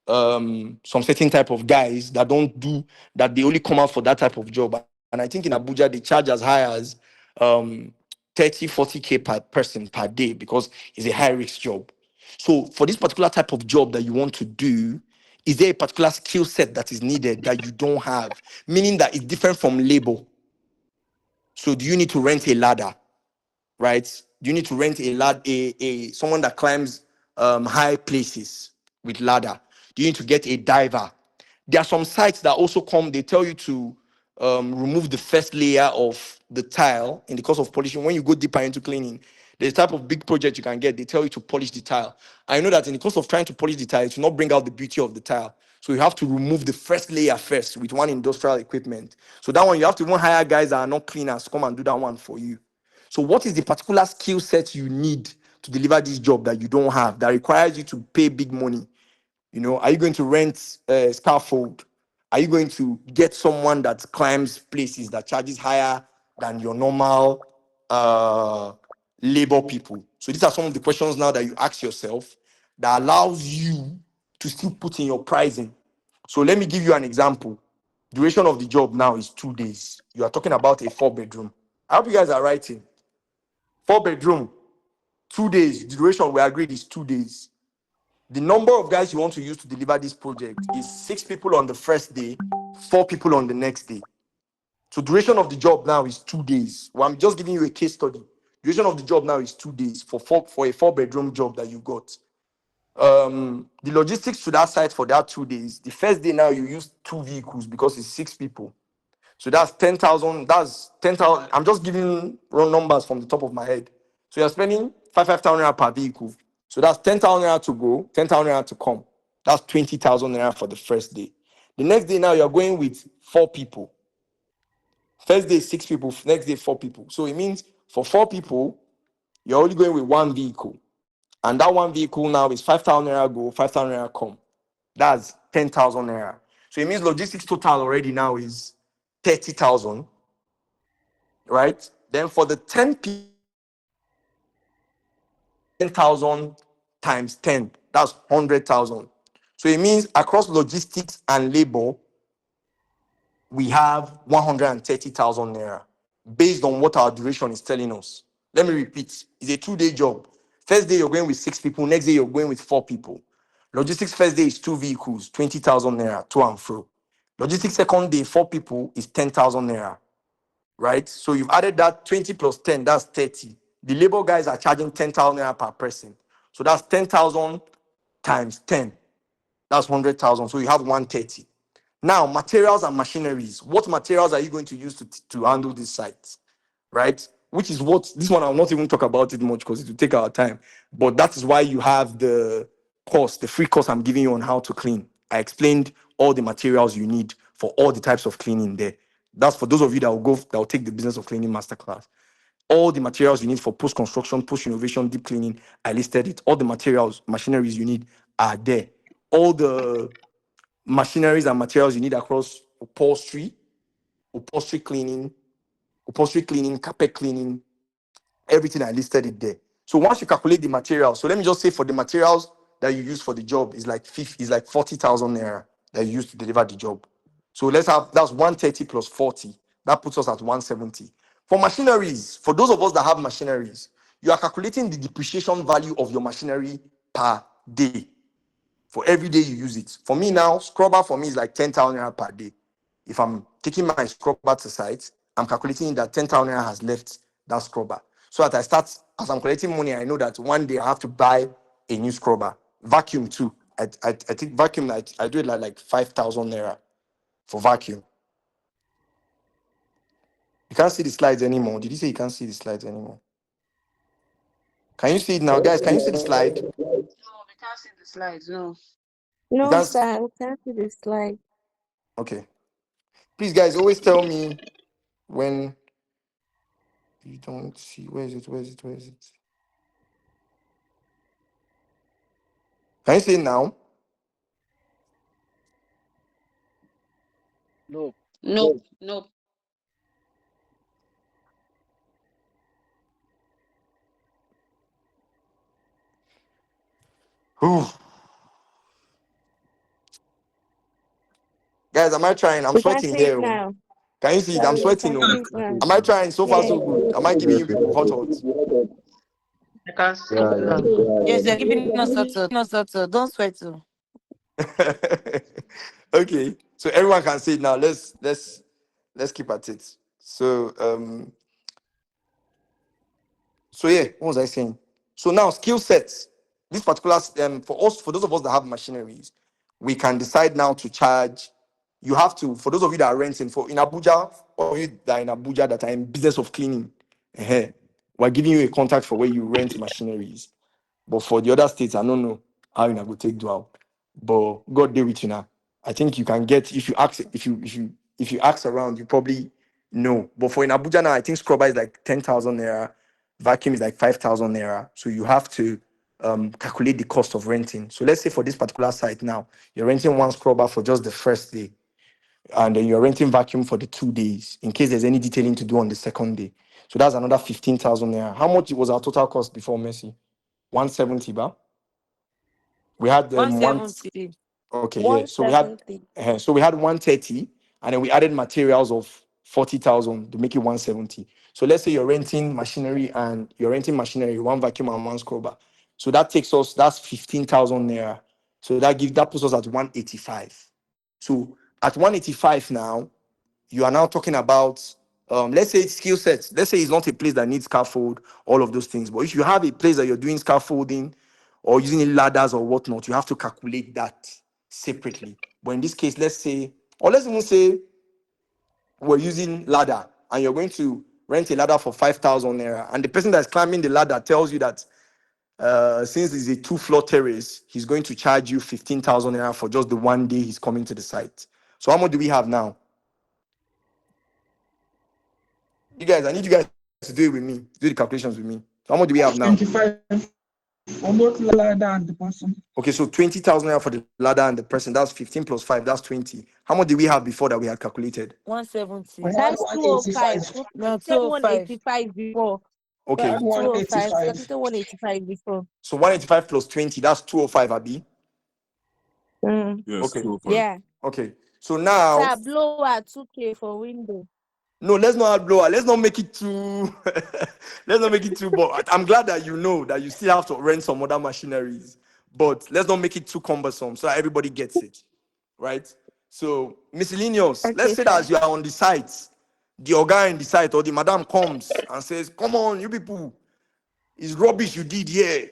some certain type of guys that don't do that, they only come out for that type of job. And I think in Abuja they charge as high as um 30-40K per person per day because it's a high risk job. So for this particular type of job that you want to do, is there a particular skill set that is needed that you don't have, meaning that it's different from labor? So do you need to rent a ladder, right? Do you need to rent a someone that climbs high places with ladder? Do you need to get a diver? There are some sites that also come, they tell you to remove the first layer of the tile in the course of polishing. When you go deeper into cleaning, there's a type of big project you can get, they tell you to polish the tile. I know that in the course of trying to polish the tile, it will not bring out the beauty of the tile. So you have to remove the first layer first with one industrial equipment. So that one, you have to even hire guys that are not cleaners to come and do that one for you. So what is the particular skill set you need to deliver this job that you don't have, that requires you to pay big money? Are you going to rent a scaffold? Are you going to get someone that climbs places that charges higher than your normal labor people? So these are some of the questions now that you ask yourself that allows you to still put in your pricing. So let me give you an example. Duration of the job now is 2 days. You are talking about a 4 bedroom. I hope you guys are writing. 4 bedroom, 2 days. The duration we agreed is 2 days. The number of guys you want to use to deliver this project is 6 people on the first day, 4 people on the next day. So duration of the job now is 2 days. Well, I'm just giving you a case study. Duration of the job now is 2 days for a 4 bedroom job that you got. The logistics to that site for that 2 days. The first day now you use 2 vehicles because it's 6 people. So that's 10,000. That's 10,000. I'm just giving raw numbers from the top of my head. So you're spending 5,000 naira per vehicle. So that's 10,000 naira to go, 10,000 naira to come. That's 20,000 naira for the first day. The next day now you're going with 4 people. First day 6 people, next day 4 people. So it means for 4 people, you're only going with one vehicle. And that one vehicle now is 5,000 naira go, 5,000 naira come. That's 10,000 naira. So it means logistics total already now is 30,000, right? Then for the 10 people, 10,000 times 10, that's 100,000. So it means across logistics and labor, we have 130,000 naira based on what our duration is telling us. Let me repeat, it's a 2-day job. First day you're going with 6 people, next day you're going with 4 people. Logistics first day is 2 vehicles, 20,000 naira to and fro. Logistics second day, 4 people is 10,000 naira, right? So you've added that 20 plus 10, that's 30. The labor guys are charging 10,000 naira per person. So that's 10,000 times 10. That's 100,000. So you have 130. Now, materials and machineries. What materials are you going to use to handle these sites, right? Which is what, this one I'll not even talk about it much because it will take our time. But that is why you have the course, the free course I'm giving you on how to clean. I explained all the materials you need for all the types of cleaning there. That's for those of you that will take the business of cleaning masterclass. All the materials you need for post-construction, post-innovation, deep cleaning, I listed it. All the materials, machineries you need are there. All the machineries and materials you need across upholstery cleaning, carpet cleaning, everything I listed it there. So once you calculate the materials, so let me just say for the materials that you use for the job is like 40,000 naira that you use to deliver the job. So that's 130 plus 40. That puts us at 170. For machineries, for those of us that have machineries, you are calculating the depreciation value of your machinery per day for every day you use it. For me now, scrubber for me is like 10,000 naira per day. If I'm taking my scrubber to site, I'm calculating that 10,000 naira has left that scrubber. So that as I'm collecting money, I know that one day I have to buy a new scrubber. Vacuum too. I think vacuum, I do it like 5,000 naira for vacuum. You can't see the slides anymore. Did you say you can't see the slides anymore? Can you see it now, guys? Can you see the slide? No, we can't see the slides. No. You No, can't. sir, we can't see the slide. Okay. Please, guys, always tell me when you don't see. Where is it? Where is it? Where is it? Can you see it now? No. No. No. Whew. Guys, am I trying? I'm We can sweating see it here. Oh. now. Can you see it? I'm Sorry, we sweating. can Oh. see it now. Am I trying? So far, Yeah. so good. Am I giving you people hot hot? I can see Yeah, it yeah. now. Yes, they're giving us that. Don't sweat. Too. Okay. So everyone can see it now. Let's keep at it. So yeah, what was I saying? So now skill sets. This particular for those of us that have machineries, we can decide now to charge. You have to, for those of you that are renting, for in Abuja, or you that are in Abuja that are in business of cleaning, we're giving you a contact for where you rent machineries. But for the other states, I don't know how you go take do out. But God deal with you now. I think you can get if you ask around, you probably know. But for in Abuja now, I think scrubber is like 10,000 naira. vacuum is like 5,000 naira. So you have to calculate the cost of renting. So let's say for this particular site now, you're renting one scrubber for just the first day, and then you're renting vacuum for the 2 days in case there's any detailing to do on the second day. So that's another 15,000 naira. How much was our total cost before, Messi? 170, ba? We had one. 170. Okay, yeah. $170. So we had 130, and then we added materials of 40,000 to make it 170. So let's say you're renting machinery, one vacuum and one scrubber. So that's 15,000 naira. So that puts us at 185. So at 185 now, you are now talking about let's say it's skill sets. Let's say it's not a place that needs scaffold, all of those things. But if you have a place that you're doing scaffolding or using ladders or whatnot, you have to calculate that separately. But in this case, let's even say we're using ladder and you're going to rent a ladder for 5,000 naira, and the person that's climbing the ladder tells you that since it's a 2-floor terrace, he's going to charge you 15,000 naira for just the one day he's coming to the site. So how much do we have now? You guys, I need you guys to do it with me, do the calculations with me. So how much do we have now? 25 for both ladder and the person. Okay, so 20,000 naira for the ladder and the person. That's 15 plus 5. That's 20. How much did we have before that we had calculated? 170. We had That's 205. 185. No, Said 205. 185 before. We Okay, had 205. 185. Calculated 185 before. so 185 plus 20. That's 205, Abi. Mm. Yes, Okay, 205. Yeah. okay. So now, Sir, blower 2K for window. no, let's not add blower. Let's not make it too. Let's not make it too. But I'm glad that you know that you still have to rent some other machineries. But let's not make it too cumbersome so that everybody gets it, right? So miscellaneous. Let's Okay, say that sir. as you are on the site, the guy in the site or the madam comes and says, "Come on, you people, it's rubbish you did here.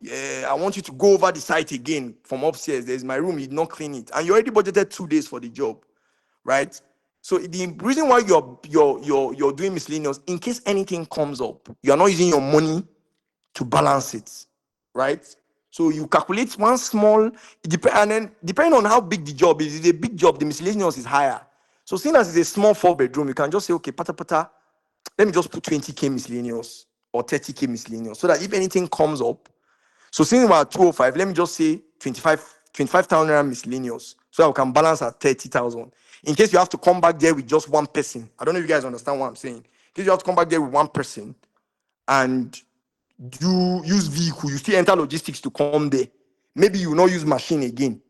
Yeah, I want you to go over the site again from upstairs. There's my room. You did not clean it, and you already budgeted 2 days for the job, right?" So the reason why you're doing miscellaneous, in case anything comes up, you are not using your money to balance it, right? So you calculate one small, and then depending on how big the job is, if it's a big job, the miscellaneous is higher. So seeing as it's a small 4 bedroom, you can just say, okay, pata pata, let me just put 20K miscellaneous or 30K miscellaneous, so that if anything comes up, so since we're at 205, let me just say 25,000 naira miscellaneous, so that we can balance at 30,000. In case you have to come back there with just one person. I don't know if you guys understand what I'm saying. In case you have to come back there with one person and you use vehicle, you still enter logistics to come there. Maybe you will not use machine again.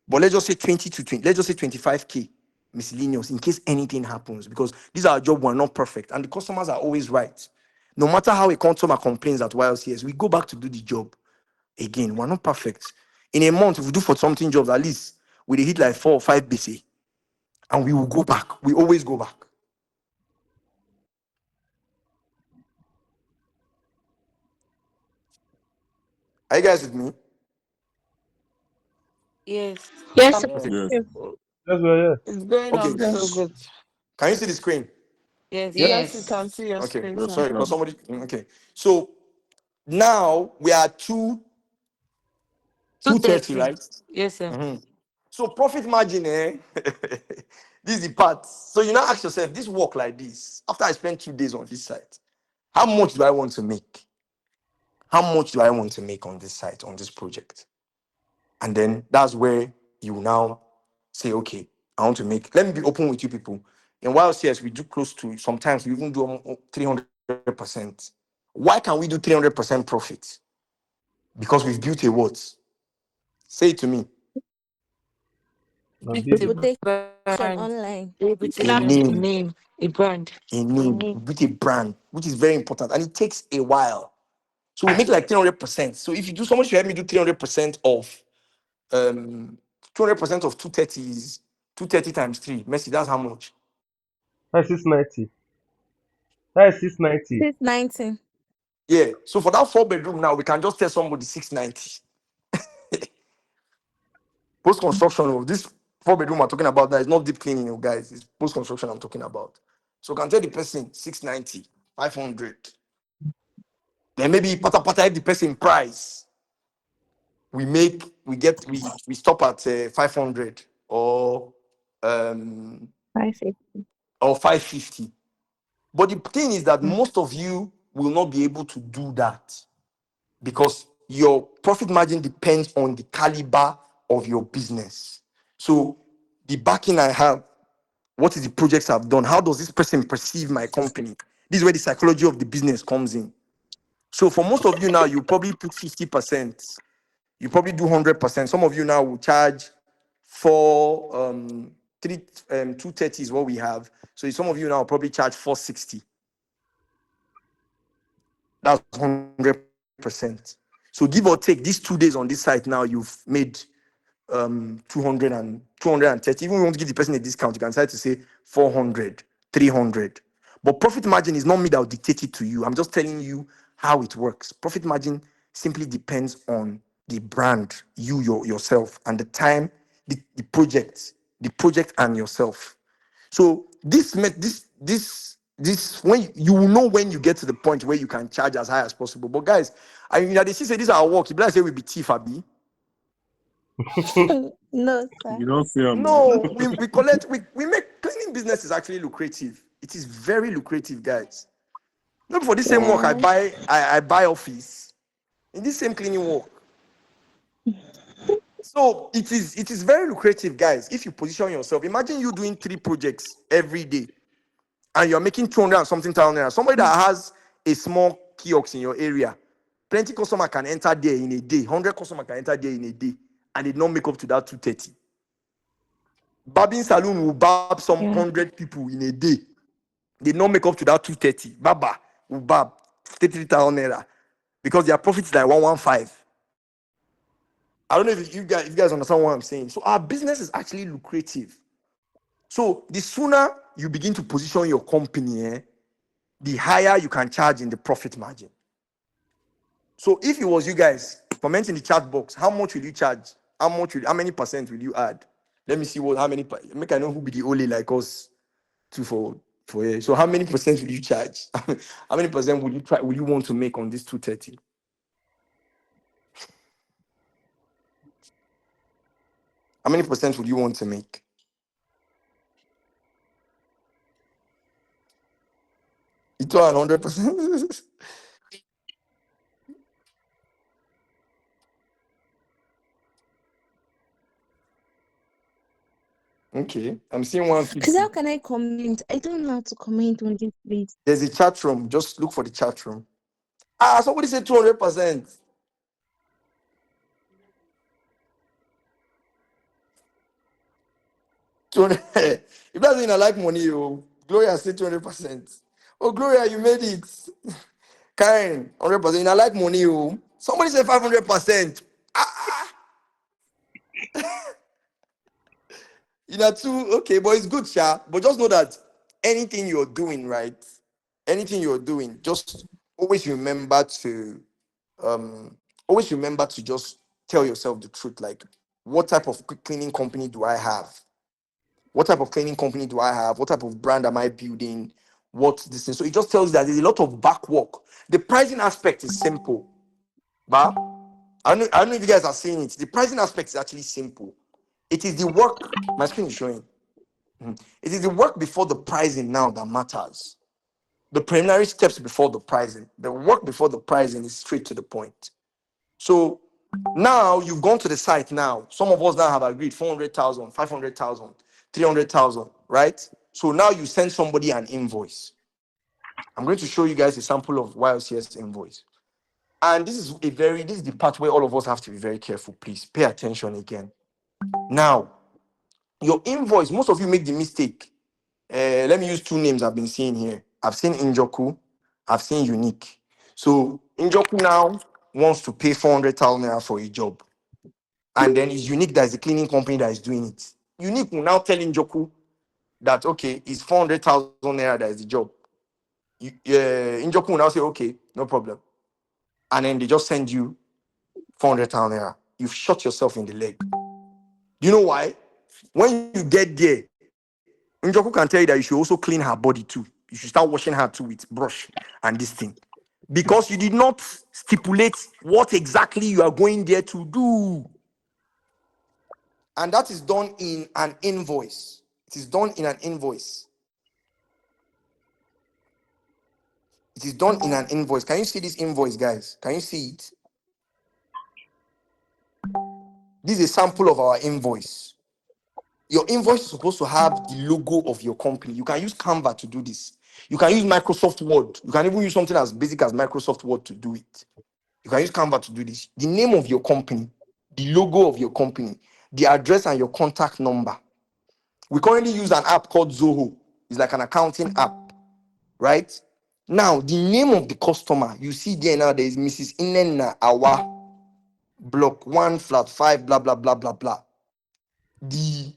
But let's just say 20 to 20, let's just say 25K miscellaneous in case anything happens, because these are our job, we're not perfect, and the customers are always right. No matter how a customer complains at YLCS, we go back to do the job again. We're not perfect. In a month, if we do for something jobs, at least we hit like 4 or 5 BC, and we will go back. We always go back. Are you guys with me? Yes. Yes, sir. Okay. Yes. Yes, well, It's going Okay. on so good. Can you see the screen? Yes. Yes, you can see your Okay. screen, Yes, sir. we Sorry, because can. somebody. Okay. So now we are 230, 230. right? Yes, sir. Mhm. So profit margin, this is the part. So you now ask yourself, this work like this, after I spend 2 days on this site, how much do I want to make? How much do I want to make on this site, on this project? And then that's where you now say, okay, I want to make. Let me be open with you people. In YLCS, we do close to, sometimes we even do 300%. Why can we do 300% profit? Because we've built a what? Say it to me. my It's a baby. Reputation brand. online. A A reputation, a name. name, a brand. A name. We built a brand, which is very important. And it takes a while. So we make like 300%. So if you do, someone should help me do 300% of 200% of 230 is 230 times 3. Messi, that's how much? That's 690. That's 690. 690. Yeah. So for that 4 bedroom now, we can just tell somebody 690. Post construction, this 4 bedroom I'm talking about now is not deep cleaning, you guys. It's post construction I'm talking about. So can tell the person 690, 500. Then maybe pata pata if the person price. We stop at 500 um I see. or 550. But the thing is that most of you will not be able to do that because your profit margin depends on the caliber of your business. So the backing I have, what is the projects I've done? How does this person perceive my company? This is where the psychology of the business comes in. So for most of you now, you probably put 50%. You probably do 100%. Some of you now will charge for 230 is what we have. So some of you now probably charge 460. That's 100%. So give or take these 2 days on this site now, you've made 230. Even if you want to give the person a discount, you can decide to say 400, 300. But profit margin is not me that will dictate it to you. I'm just telling you how it works. Profit margin simply depends on the brand, yourself, and the time, the project and yourself. So this when you will know when you get to the point where you can charge as high as possible. But guys, I mean, they say this is our work. If I say we be thief, Abi. No, sir. You don't fear, man. No, we collect, we make cleaning business is actually lucrative. It is very lucrative, guys. Not for the same work I Yeah. buy, I buy office in this same cleaning work. So it is very lucrative, guys. If you position yourself, imagine you doing 3 projects every day and you're making 200 and something thousand naira. Somebody that has a small kiosk in your area, plenty customer can enter there in a day. 100 customer can enter there in a day, and they don't make up to that 230. Barbing salon will barb some Yeah. 100 people in a day. They don't make up to that 230. Baba will barb 33,000 naira because their profit is like 115. I don't know if you guys understand what I'm saying. So our business is actually lucrative. So the sooner you begin to position your company, the higher you can charge in the profit margin. So if it was you guys, comment in the chat box, how much will you charge? How many percent will you add? Let me see how many, make I know who be the only like us two for here. So how many percent will you charge? How many percent will you want to make on this 230? How many percent would you want to make? It's 100%. Okay, I'm seeing Please, 150. how can I comment? I don't know how to comment on this, please. There's a chat room. Just look for the chat room. Somebody said 200%. 200. If that's in a like money, Gloria said 200%. Oh, Gloria, you made it. Karen, 100%. In a like money, somebody said 500%. Too okay, but it's good, Sha. But just know that anything you're doing, right? Anything you're doing, just always remember to um just tell yourself the truth. Like, what type of cleaning company do I have? What type of cleaning company do I have? What type of brand am I building? What's this thing? So it just tells you that there's a lot of back work. The pricing aspect is simple, but I don't know if you guys are seeing it. The pricing aspect is actually simple. It is the work. My screen is showing. It is the work before the pricing now that matters. The preliminary steps before the pricing. The work before the pricing is straight to the point. So now you've gone to the site now. Some of us now have agreed 400,000, 500,000, 300,000, right? So now you send somebody an invoice. I'm going to show you guys a sample of YLCS invoice. And this is the part where all of us have to be very careful. Please pay attention again. Now, your invoice, most of you make the mistake. Let me use 2 names I've been seeing here. I've seen Injoku, I've seen Unique. So Injoku now wants to pay 400,000 naira for a job. And then it's Unique that is the cleaning company that is doing it. Unique will now tell Injoku that, okay, it's 400,000 naira that is the job. Injoku will now say, okay, no problem. And then they just send you 400,000 naira. You've shot yourself in the leg. You know why? When you get there, Njoku can tell you that you should also clean her body too. You should start washing her too with brush and this thing. Because you did not stipulate what exactly you are going there to do. And that is done in an invoice. It is done in an invoice. It is done in an invoice. Can you see this invoice, guys? Can you see it? This is a sample of our invoice. Your invoice is supposed to have the logo of your company. You can use Canva to do this. You can use Microsoft Word. You can even use something as basic as Microsoft Word to do it. You can use Canva to do this. The name of your company, the logo of your company, the address and your contact number. We currently use an app called Zoho. It's like an accounting app, right? Now, the name of the customer, you see there now, there is Mrs. Inenna Awa, block 1, flat 5, blah, blah, blah, blah, blah. The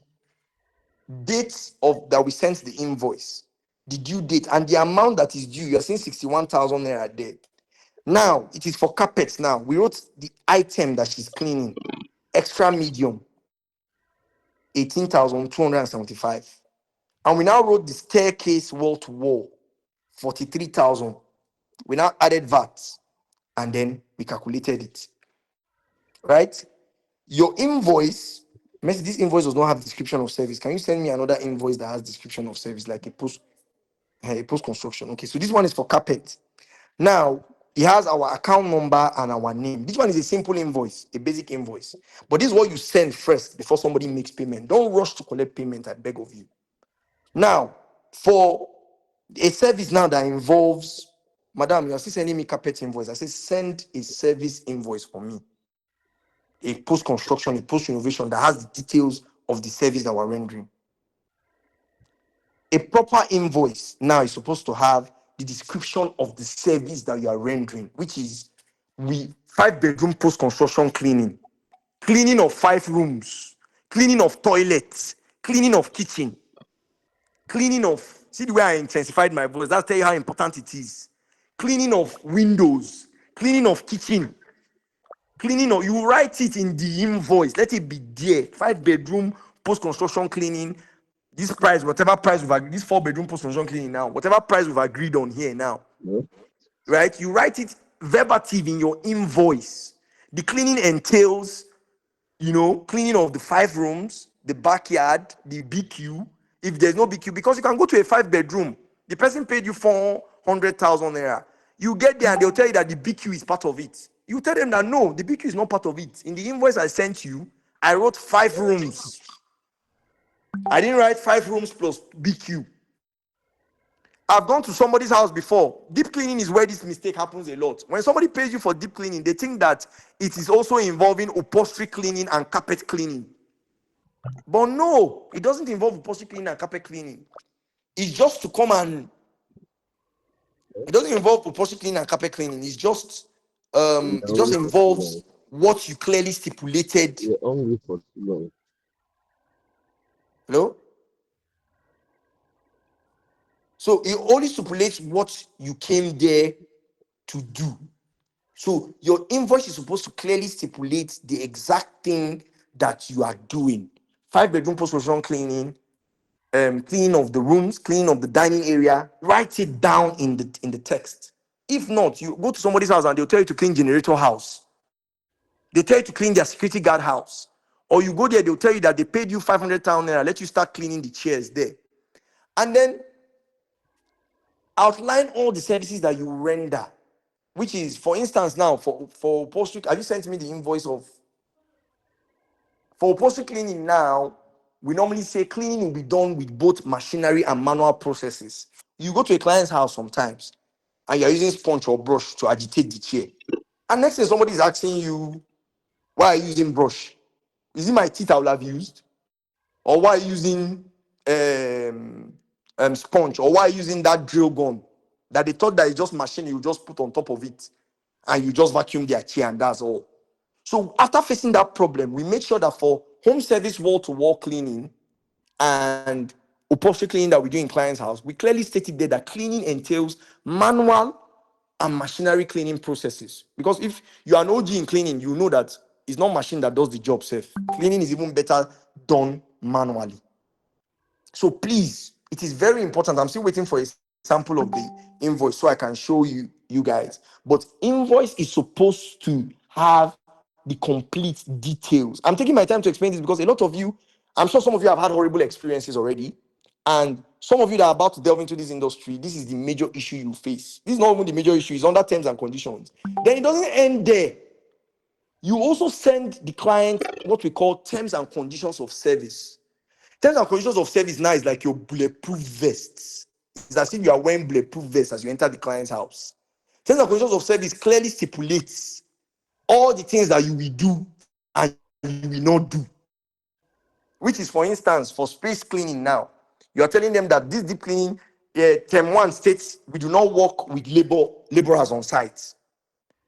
date of that we sent the invoice, the due date, and the amount that is due. You're seeing 61,000 naira there. Now, it is for carpets now. We wrote the item that she's cleaning, extra medium, 18,275. And we now wrote the staircase wall to wall, 43,000. We now added VAT, and then we calculated it, right? Your invoice, Messi, this invoice does not have description of service. Can you send me another invoice that has description of service, like a post construction? Okay, so this one is for carpet. Now, it has our account number and our name. This one is a simple invoice, a basic invoice. But this is what you send first before somebody makes payment. Don't rush to collect payment, I beg of you. Now, for a service now that involves, Madam, you are still sending me carpet invoice. I say, send a service invoice for me. A post construction, a post renovation that has the details of the service that we're rendering. A proper invoice now is supposed to have the description of the service that you are rendering, which is 5-bedroom post construction cleaning, cleaning of 5 rooms, cleaning of toilets, cleaning of kitchen, cleaning of, see the way I intensified my voice, that's tell you how important it is. Cleaning of windows, cleaning of kitchen, cleaning of, you write it in the invoice, let it be there. 5-bedroom post construction cleaning. This price, whatever price we've agreed, this 4-bedroom post construction cleaning now, whatever price we've agreed on here now, right? You write it verbatim in your invoice. The cleaning entails, cleaning of the 5 rooms, the backyard, the BQ. If there's no BQ, because you can go to a 5-bedroom, the person paid you 400,000 naira. You get there and they'll tell you that the BQ is part of it. You tell them that no, the BQ is not part of it. In the invoice I sent you, I wrote 5 rooms. I didn't write 5 rooms plus BQ. I've gone to somebody's house before. Deep cleaning is where this mistake happens a lot. When somebody pays you for deep cleaning, they think that it is also involving upholstery cleaning and carpet cleaning. But no, it doesn't involve upholstery cleaning and carpet cleaning. It's just to come and... It doesn't involve upholstery cleaning and carpet cleaning. It's just... it just involves what you clearly stipulated. Hello? So it only stipulates what you came there to do. So your invoice is supposed to clearly stipulate the exact thing that you are doing. 5-bedroom post-construction cleaning, cleaning of the rooms, cleaning of the dining area. Write it down in the text. If not, you go to somebody's house and they'll tell you to clean generator house. They tell you to clean their security guard house. Or you go there, they'll tell you that they paid you 500,000 naira, let you start cleaning the chairs there. And then outline all the services that you render. Which is, for instance, now for upholstery, have you sent me the invoice of for upholstery cleaning now? We normally say cleaning will be done with both machinery and manual processes. You go to a client's house sometimes, and you're using sponge or brush to agitate the chair. And next thing somebody is asking you, why are you using brush? Is it my teeth I will have used? Or why are you using sponge? Or why are you using that drill gun? That they thought that it's just machine you just put on top of it. And you just vacuum their chair and that's all. So after facing that problem, we made sure that for home service wall-to-wall cleaning and upholstery cleaning that we do in client's house, we clearly stated there that cleaning entails manual and machinery cleaning processes. Because if you are an OG in cleaning, you know that it's not machine that does the job safe. Cleaning is even better done manually. So please, it is very important. I'm still waiting for a sample of the invoice so I can show you guys. But invoice is supposed to have the complete details. I'm taking my time to explain this because a lot of you, I'm sure some of you have had horrible experiences already. And some of you that are about to delve into this industry, this is the major issue you face. This is not even the major issue, it's under terms and conditions. Then it doesn't end there. You also send the client what we call terms and conditions of service. Terms and conditions of service now is like your bulletproof vests. It's as if you are wearing bulletproof vests as you enter the client's house. Terms and conditions of service clearly stipulates all the things that you will do and you will not do. Which is, for instance, for space cleaning now, you are telling them that this deep cleaning, term 1 states we do not work with laborers on site.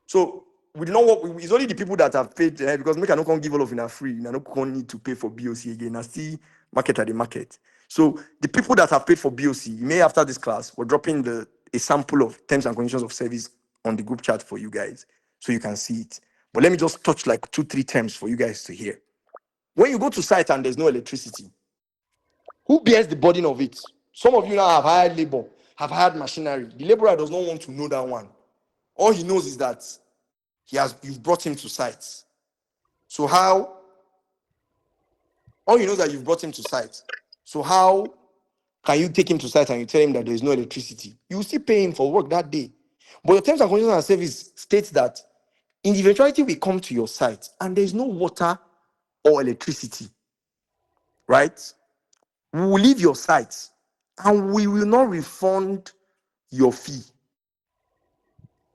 So we do not work with, it's only the people that have paid, because make I no come give all of it free, you no come need to pay for BOC again. I still market at the market. So the people that have paid for BOC, you may after this class, we're dropping a sample of terms and conditions of service on the group chat for you guys, so you can see it. But let me just touch like 2-3 terms for you guys to hear. When you go to site and there's no electricity, who bears the burden of it? Some of you now have hired labor, have hired machinery. The laborer does not want to know that one. All he knows is that you've brought him to site. So how? All he knows that you've brought him to site. So how can you take him to site and you tell him that there is no electricity? You will still pay him for work that day. But your terms and conditions and service states that in the eventuality we come to your site and there is no water or electricity, right? We will leave your site and we will not refund your fee.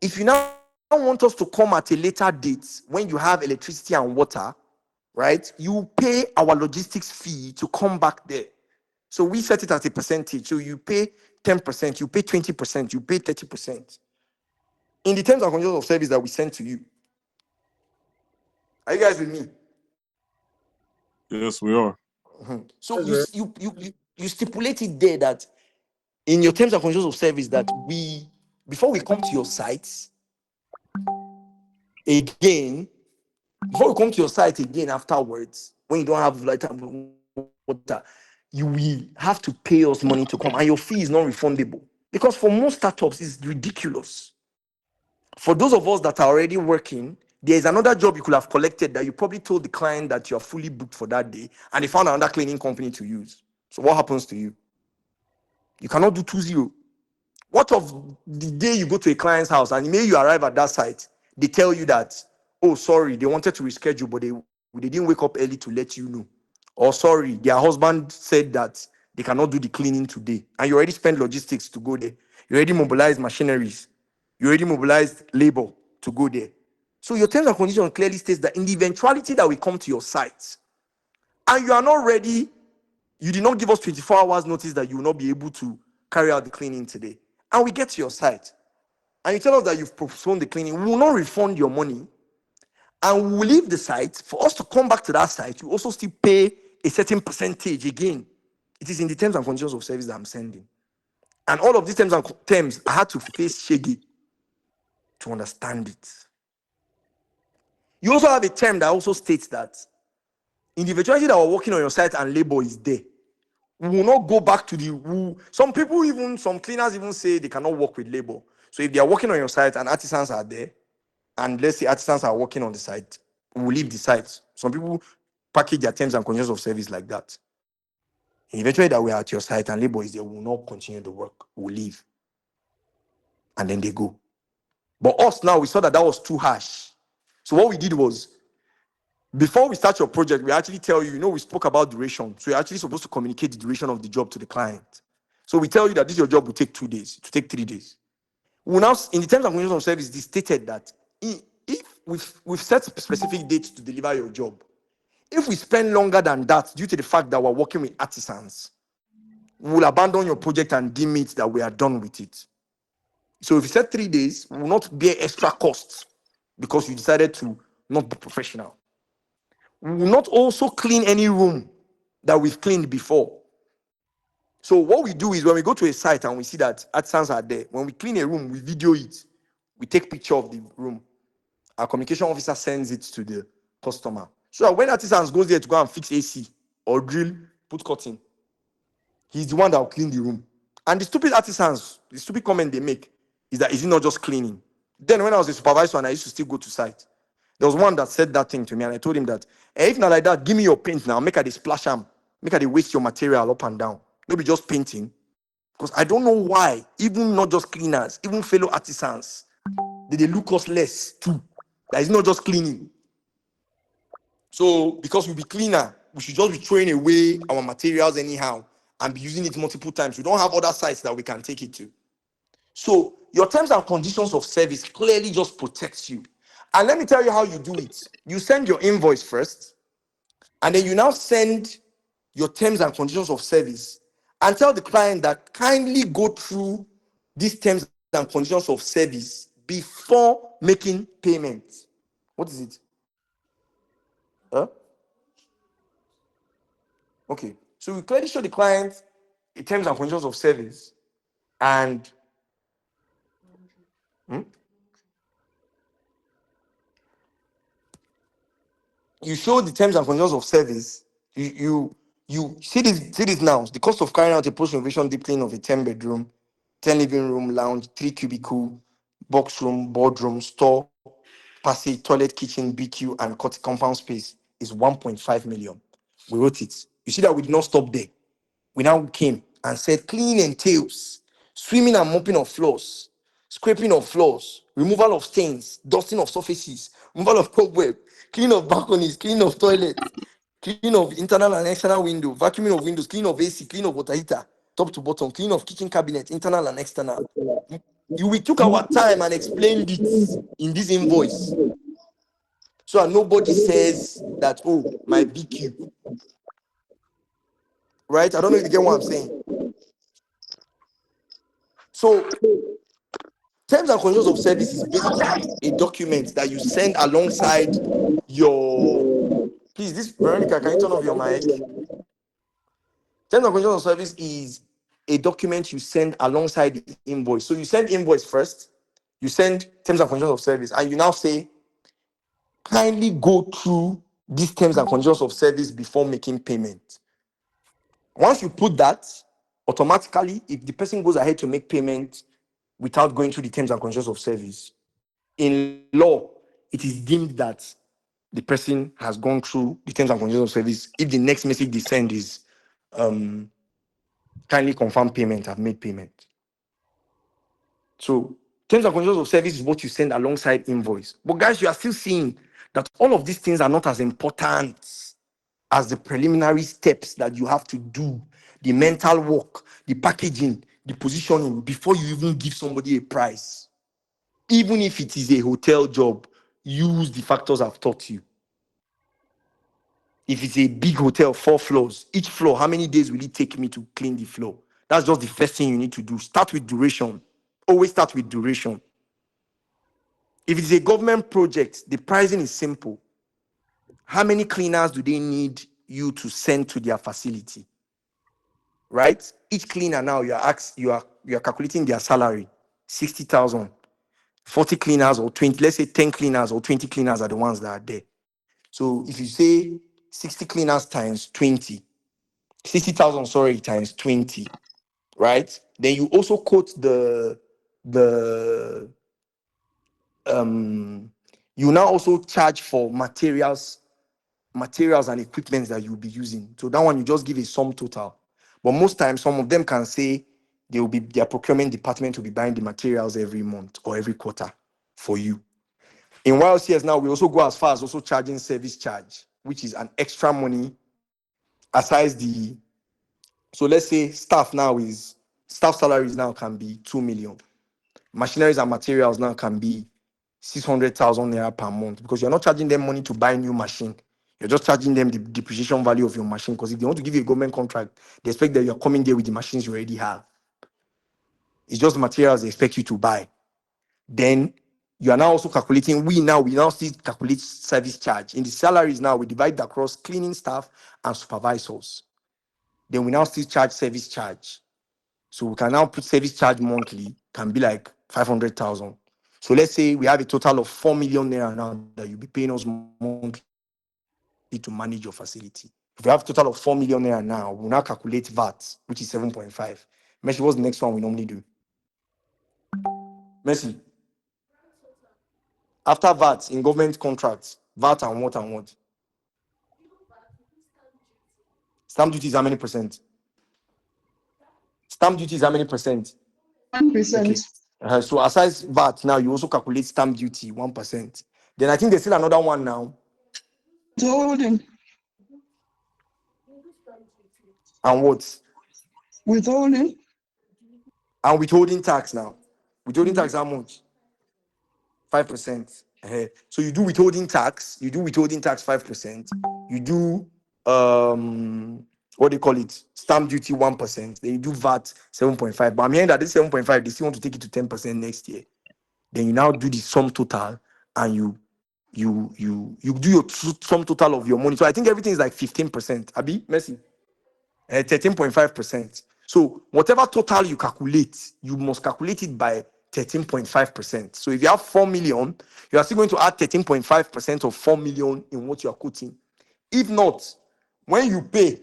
If you now want us to come at a later date when you have electricity and water, right, you pay our logistics fee to come back there. So we set it as a percentage. So you pay 10%, you pay 20%, you pay 30%. In the terms and conditions of service that we send to you. Are you guys with me? Yes, we are. So you stipulate it there that in your terms and conditions of service that before we come to your sites again, afterwards, when you don't have light and water, you will have to pay us money to come, and your fee is not refundable. Because for most startups, it's ridiculous. For those of us that are already working, there is another job you could have collected that you probably told the client that you're fully booked for that day, and they found another cleaning company to use. So what happens to you? You cannot do 2-0. What of the day you go to a client's house and maybe you arrive at that site, they tell you that, oh, sorry, they wanted to reschedule, but they didn't wake up early to let you know. Or sorry, their husband said that they cannot do the cleaning today. And you already spent logistics to go there. You already mobilized machineries. You already mobilized labor to go there. So your terms and conditions clearly states that in the eventuality that we come to your site and you are not ready, you did not give us 24 hours notice that you will not be able to carry out the cleaning today. And we get to your site and you tell us that you've postponed the cleaning, we will not refund your money and we will leave the site. For us to come back to that site, you also still pay a certain percentage again. It is in the terms and conditions of service that I'm sending. And all of these terms, I had to face Shaggy to understand it. You also have a term that also states that in the eventuality that we're working on your site and labor is there, we will not go back to some cleaners even say they cannot work with labor. So if they are working on your site and artisans are there, and let's say artisans are working on the site, we will leave the site. Some people package their terms and conditions of service like that. And eventually that we are at your site and labor is there, we will not continue the work. We'll leave. And then they go. But us now, we saw that was too harsh. So what we did was, before we start your project, we actually tell you, we spoke about duration. So you're actually supposed to communicate the duration of the job to the client. So we tell you that your job will take 2 days, to take 3 days. We now, in the terms and conditions of service, it stated that if we've set specific dates to deliver your job, if we spend longer than that due to the fact that we're working with artisans, we will abandon your project and deem it that we are done with it. So if you said 3 days, we will not bear extra costs because you decided to not be professional. We will not also clean any room that we've cleaned before. So what we do is when we go to a site and we see that artisans are there, when we clean a room, we video it. We take picture of the room. Our communication officer sends it to the customer. So that when artisans goes there to go and fix AC or drill, put curtain, he's the one that will clean the room. And the stupid comment they make is that, is it not just cleaning? Then when I was a supervisor and I used to still go to site, there was one that said that thing to me and I told him that, if not like that, give me your paint now, make her the splash am, make her the waste your material up and down. maybe just painting. Because I don't know why, even not just cleaners, even fellow artisans, they look us less too. That is not just cleaning. So because we be cleaner, we should just be throwing away our materials anyhow and be using it multiple times. We don't have other sites that we can take it to. So your terms and conditions of service clearly just protects you. And let me tell you how you do it. You send your invoice first, and then you now send your terms and conditions of service and tell the client that kindly go through these terms and conditions of service before making payment. What is it? Huh? Okay. So we clearly show the client the terms and conditions of service and hmm? You show the terms and conditions of service. You see this now. The cost of carrying out a post-renovation deep clean of a 10-bedroom, 10 living room, lounge, 3 cubicle, box room, boardroom, store, passage, toilet, kitchen, BQ, and compound space is 1.5 million. We wrote it. You see that we did not stop there. We now came and said cleaning entails swimming and mopping of floors, scraping of floors, removal of stains, dusting of surfaces, removal of cobweb, cleaning of balconies, cleaning of toilets, cleaning of internal and external window, vacuuming of windows, cleaning of AC, cleaning of water heater, top to bottom, cleaning of kitchen cabinet, internal and external. We took our time and explained it in this invoice. So that nobody says that, oh, my BQ, right? I don't know if you get what I'm saying. So terms and conditions of service is basically a document that you send alongside your. Please, this Veronica, can you turn off your mic? Terms and conditions of service is a document you send alongside the invoice. So you send invoice first, you send terms and conditions of service, and you now say, kindly go through these terms and conditions of service before making payment. Once you put that, automatically, if the person goes ahead to make payment without going through the terms and conditions of service, in law, it is deemed that the person has gone through the terms and conditions of service if the next message they send is kindly confirm payment, I've made payment. So terms and conditions of service is what you send alongside invoice. But guys, you are still seeing that all of these things are not as important as the preliminary steps that you have to do, the mental work, the packaging, the positioning before you even give somebody a price. Even if it is a hotel job, use the factors I've taught you. If it's a big hotel, 4 floors, each floor, how many days will it take me to clean the floor? That's just the first thing you need to do. Start with duration. Always start with duration. If it's a government project, the pricing is simple. How many cleaners do they need you to send to their facility? Right? Each cleaner now, you are calculating their salary, 60,000. 40 cleaners or 20, let's say 10 cleaners or 20 cleaners are the ones that are there. So if you say 60 cleaners times 20, 60,000, sorry, times 20, right? Then you also quote the you now also charge for materials and equipment that you'll be using. So that one you just give a sum total. But most times some of them can say their procurement department will be buying the materials every month or every quarter for you. In YLCS now, we also go as far as also charging service charge, which is an extra money aside the. So let's say staff salaries now can be 2 million. Machineries and materials now can be 600,000 naira per month because you're not charging them money to buy a new machine. You're just charging them the depreciation value of your machine because if they want to give you a government contract, they expect that you're coming there with the machines you already have. It's just the materials they expect you to buy. Then you are now also calculating, we now still calculate service charge. In the salaries now, we divide across cleaning staff and supervisors. Then we now still charge service charge. So we can now put service charge monthly, can be like 500,000. So let's say we have a total of 4 million naira now that you'll be paying us monthly to manage your facility. If we have a total of 4 million naira now, we'll now calculate VAT, which is 7.5. Messi, what's the next one we normally do? Messi, after VAT in government contracts, VAT and what and what? Stamp duty is how many percent? Stamp duty is how many percent? 1%. Okay. So aside VAT, now you also calculate stamp duty 1%. Then I think there's still another one now. Withholding. And what? Withholding. And withholding tax now. Withholding Mhm. tax how much? 5%. So you do withholding tax. You do withholding tax 5%. You do what do you call it? Stamp duty 1%. Then you do VAT 7.5. But I'm hearing that this 7.5 they still want to take it to 10% next year. Then you now do the sum total and you do your sum total of your money. So I think everything is like 15%. Abi, Messi, 13.5%. So whatever total you calculate, you must calculate it by 13.5%. So if you have 4 million, you are still going to add 13.5% of 4 million in what you are quoting. If not, when you pay,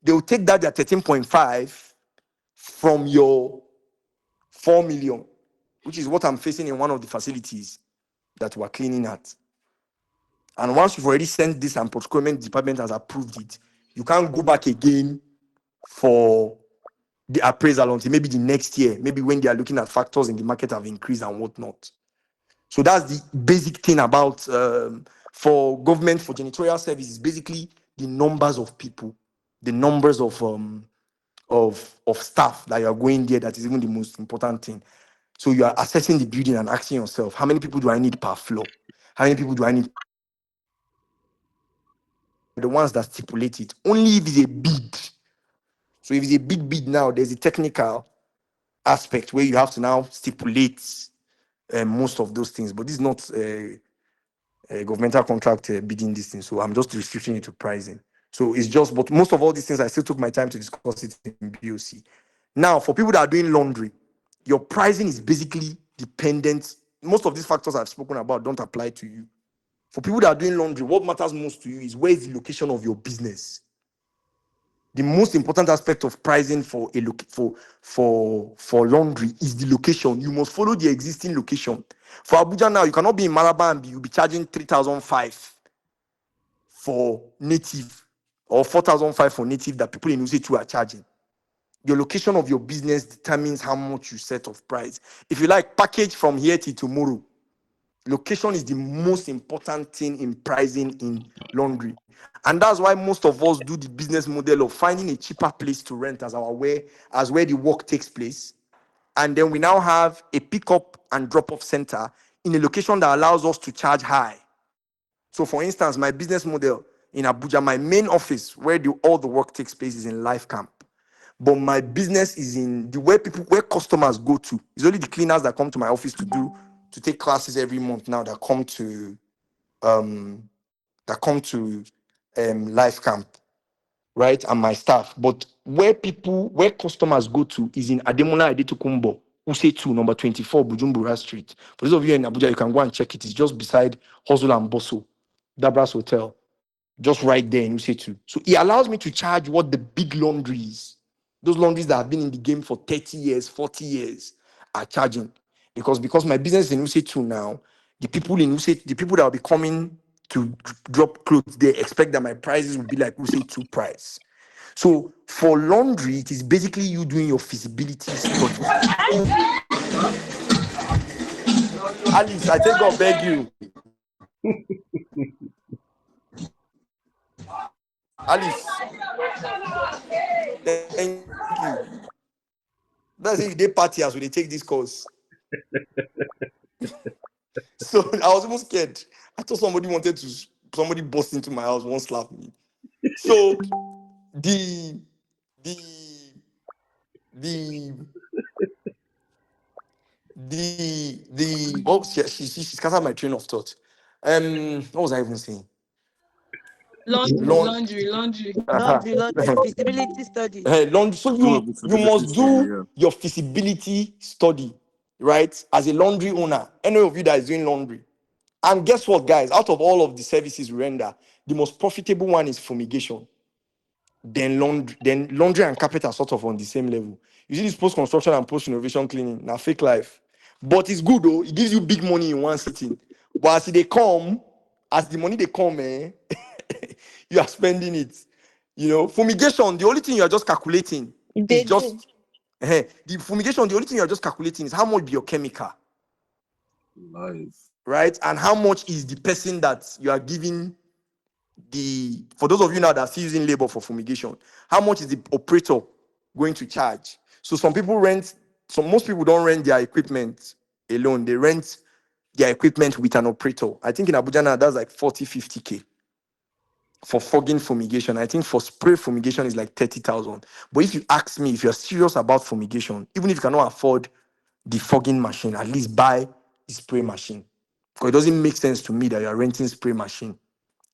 they will take that their 13.5 from your 4 million, which is what I'm facing in one of the facilities that we're cleaning at. And once you've already sent this and procurement department has approved it, you can't go back again for the appraisal until maybe the next year, maybe when they are looking at factors in the market have increased and whatnot. So that's the basic thing about for government, for janitorial services, basically the numbers of people, the numbers of staff that you are going there. That is even the most important thing. So you are assessing the building and asking yourself, how many people do I need per floor? How many people do I need? The ones that stipulate it. Only if it's a bid. So if it's a big bid now, there's a technical aspect where you have to now stipulate most of those things. But this is not a governmental contract bidding this thing. So I'm just restricting it to pricing. So it's just, but most of all these things, I still took my time to discuss it in BOC. Now, for people that are doing laundry, your pricing is basically dependent. Most of these factors I've spoken about don't apply to you. For people that are doing laundry, what matters most to you is where is the location of your business. The most important aspect of pricing for a for laundry is the location. You must follow the existing location. For Abuja now, you cannot be in Maraba and you'll be charging 3,005 for native or 4,005 for native that people in Use2 are charging. Your location of your business determines how much you set of price. If you like package from here till tomorrow, location is the most important thing in pricing in laundry. And that's why most of us do the business model of finding a cheaper place to rent as where the work takes place. And then we now have a pickup and drop-off center in a location that allows us to charge high. So for instance, my business model in Abuja, my main office where all the work takes place is in Life Camp. But my business is in the where customers go to. It's only the cleaners that come to my office to take classes every month now that come to um Life Camp, right? And my staff. But where customers go to is in Ademola Adetukumbo, Use 2, number 24, Bujumbura Street. For those of you in Abuja, you can go and check it. It's just beside Hustle and Bustle, Dabras Hotel, just right there in Use 2. So it allows me to charge what the big laundries, those laundries that have been in the game for 30 years, 40 years, are charging. Because my business is in Use 2 now, the people the people that will be coming to drop clothes, they expect that my prices will be like Use 2 price. So for laundry, it is basically you doing your feasibility study. Alice, I take God beg you. Alice, thank you. That's if they party as when they take this course. So I was even scared. I thought somebody burst into my house, won't slap me. So the the the she scattered my train of thought. What was I even saying? Laundry, Laundry. laundry, laundry. Laundry, feasibility study. Laundry. So Come up you with you ability must study, do yeah. your feasibility study, right? As a laundry owner, any of you that is doing laundry. And guess what, guys? Out of all of the services we render, the most profitable one is fumigation. Then laundry and carpet are sort of on the same level. You see this post-construction and post-innovation cleaning, now fake life. But it's good though, it gives you big money in one sitting. But as the money they come, you are spending it. Fumigation, the only thing you are just calculating is They just do. The fumigation, the only thing you're just calculating is how much be your chemical, right? And how much is the person that you are giving for those of you now that are still using labor for fumigation, how much is the operator going to charge? So most people don't rent their equipment alone. They rent their equipment with an operator. I think in Abuja now, that's like 40, 50K for fogging fumigation. I think for spray fumigation is like 30,000. But if you ask me, if you're serious about fumigation, even if you cannot afford the fogging machine, at least buy the spray machine. Because it doesn't make sense to me that you're renting spray machine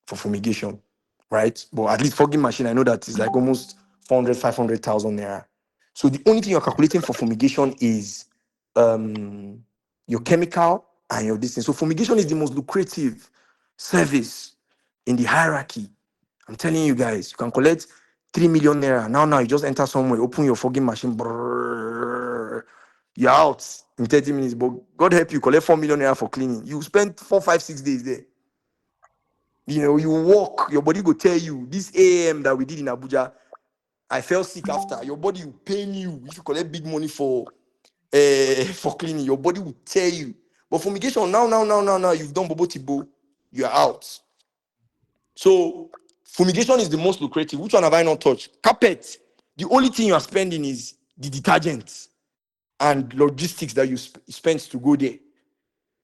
for fumigation, right? But at least fogging machine, I know that is like almost 400, 500,000 naira. So the only thing you're calculating for fumigation is your chemical and your distance. So fumigation is the most lucrative service in the hierarchy. I'm telling you guys, you can collect 3 million naira. Now you just enter somewhere, open your fogging machine, brrr, you're out in 30 minutes. But God help you, collect 4 million naira for cleaning. You spend 4, 5, 6 days there. You walk, your body go tell you, this AM that we did in Abuja, I felt sick after. Your body will pain you if you collect big money for cleaning. Your body will tell you. But fumigation, now, you've done bobo tibo, you're out. So fumigation is the most lucrative. Which one have I not touched? Carpet. The only thing you are spending is the detergent and logistics that you spend to go there.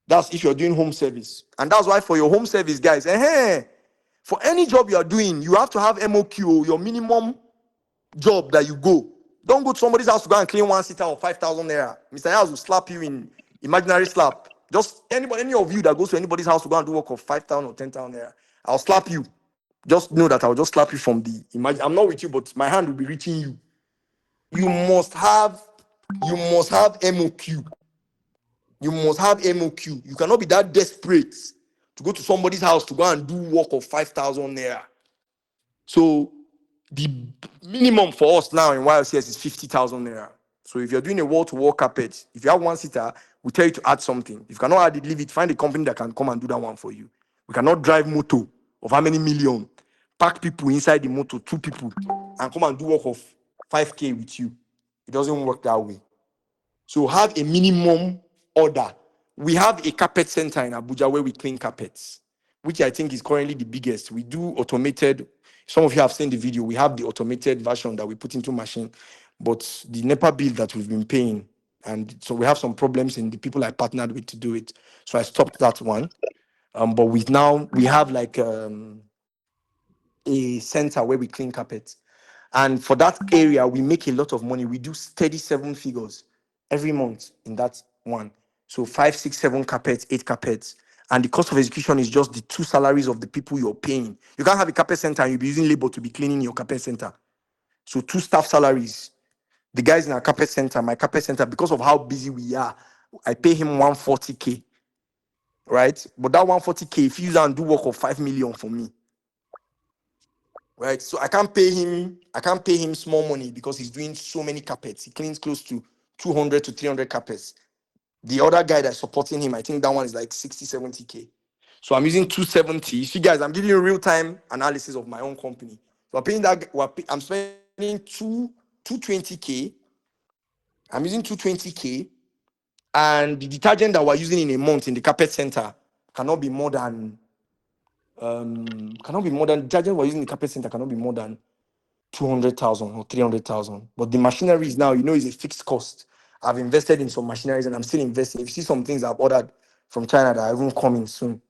That's if you're doing home service. And that's why for your home service, guys, for any job you are doing, you have to have MOQ, your minimum job that you go. Don't go to somebody's house to go and clean one seater of 5,000 naira. Mr. House will slap you in imaginary slap. Just any of you that goes to anybody's house to go and do work of 5,000 or 10,000 naira, I'll slap you. Just know that I'll just slap you from the imagine. I'm not with you, but my hand will be reaching you. You must have MOQ. You must have MOQ. You cannot be that desperate to go to somebody's house to go and do work of 5,000 naira. So the minimum for us now in YLCS is 50,000 naira. So if you're doing a wall-to-wall carpet, if you have one seater, we tell you to add something. If you cannot add it, leave it. Find a company that can come and do that one for you. We cannot drive motor of how many million, pack people inside the motor, 2 people, and come and do work of 5K with you. It doesn't work that way. So have a minimum order. We have a carpet center in Abuja where we clean carpets, which I think is currently the biggest. We do automated. Some of you have seen the video. We have the automated version that we put into machine, but the NEPA bill that we've been paying, and so we have some problems in the people I partnered with to do it. So I stopped that one. But we have like a center where we clean carpets. And for that area, we make a lot of money. We do steady 7 figures every month in that one. So 5, 6, 7 carpets, 8 carpets. And the cost of execution is just the 2 salaries of the people you're paying. You can't have a carpet center and you'll be using labor to be cleaning your carpet center. So 2 staff salaries. The guys in our carpet center, my carpet center, because of how busy we are, I pay him 140K, right? But that 140K, if you use and do work of 5 million for me, right? So I can't pay him small money because he's doing so many carpets. He cleans close to 200 to 300 carpets. The other guy that's supporting him, I think that one is like 60, 70K. So I'm using 270. See, guys, I'm giving you real-time analysis of my own company. So I'm spending 220K. I'm using 220K. And the detergent that we're using in a month in the carpet center cannot be more than detergent we're using in the carpet center cannot be more than 200,000 or 300,000. But the machinery is now, is a fixed cost. I've invested in some machineries and I'm still investing. If you see some things I've ordered from China that are even coming soon.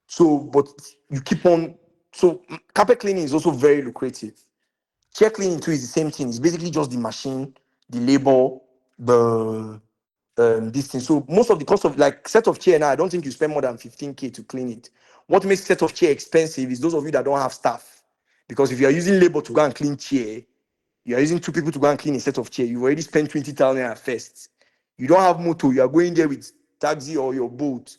So, but you keep on. So, carpet cleaning is also very lucrative. Chair cleaning too is the same thing. It's basically just the machine, the labor, the this thing. So most of the cost of like set of chair now, I don't think you spend more than 15K to clean it. What makes set of chair expensive is those of you that don't have staff. Because if you are using labor to go and clean chair, you are using 2 people to go and clean a set of chair. You've already spent 20,000 at first. You don't have motor. You are going there with taxi or your boat.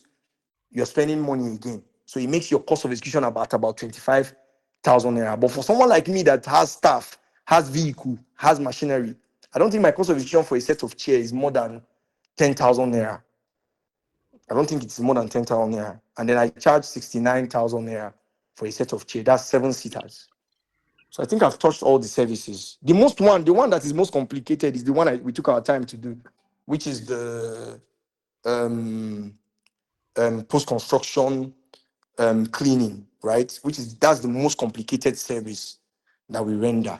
You're spending money again. So it makes your cost of execution about 25,000 naira. But for someone like me that has staff, has vehicle, has machinery, I don't think my cost of execution for a set of chair is more than 10,000 naira. I don't think it's more than 10,000 naira. And then I charge 69,000 naira for a set of chair. That's 7 seaters. So I think I've touched all the services. The one that is most complicated is the one we took our time to do, which is the um, post-construction cleaning, right? That's the most complicated service that we render,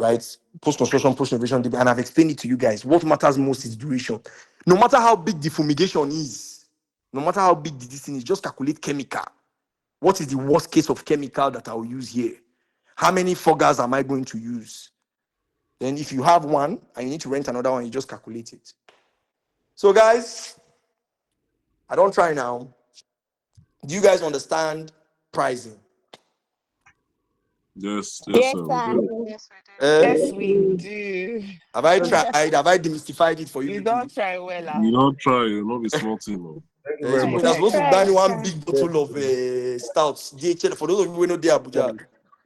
right? Post-construction, post-renovation, and I've explained it to you guys. What matters most is duration. No matter how big the fumigation is, no matter how big the thing is, just calculate chemical. What is the worst case of chemical that I'll use here? How many foggers am I going to use? Then if you have one and you need to rent another one, you just calculate it. So guys, I don't try now. Do you guys understand pricing? Yes, Yes, sir, we sir. do. Yes, we do. Eh? Yes, we do. Have I tried? Have I demystified it for you You people? don't try well. You don't try, you not be small thing. No. Thank you very So much. we're supposed to buy Try, one sir. big bottle of stouts. DHL. For those of you who know the Abuja,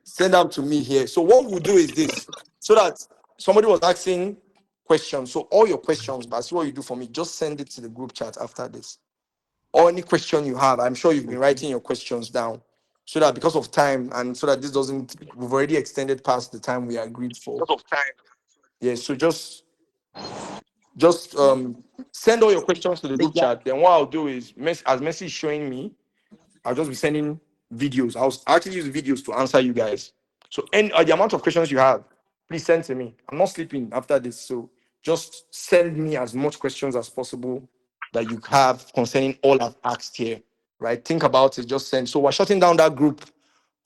send them to me here. So what we'll do is this, so that somebody was asking questions. So all your questions, but see what you do for me. Just send it to the group chat after this. Or any question you have, I'm sure you've been writing your questions down. So that because of time and so that this doesn't, we've already extended past the time we agreed for. Yeah. So just send all your questions to the group chat. Then what I'll do is, as Messi is showing me, I'll just be sending videos. I'll actually use videos to answer you guys. So, the amount of questions you have, please send to me. I'm not sleeping after this, so just send me as much questions as possible that you have concerning all I've asked here. Right? Think about it. Just send. So we're shutting down that group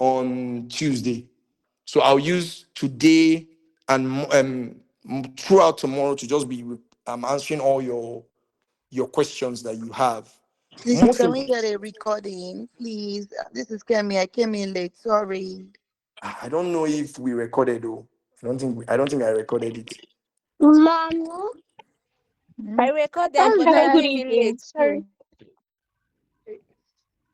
on Tuesday. So I'll use today and throughout tomorrow to just be answering all your questions that you have. Please, Most can im- we get a recording, please? This is Kemi. I came in late. Sorry. I don't know if we recorded though. I don't think I recorded it. Mom, I recorded, but I Hello, good came in evening. late Sorry. too.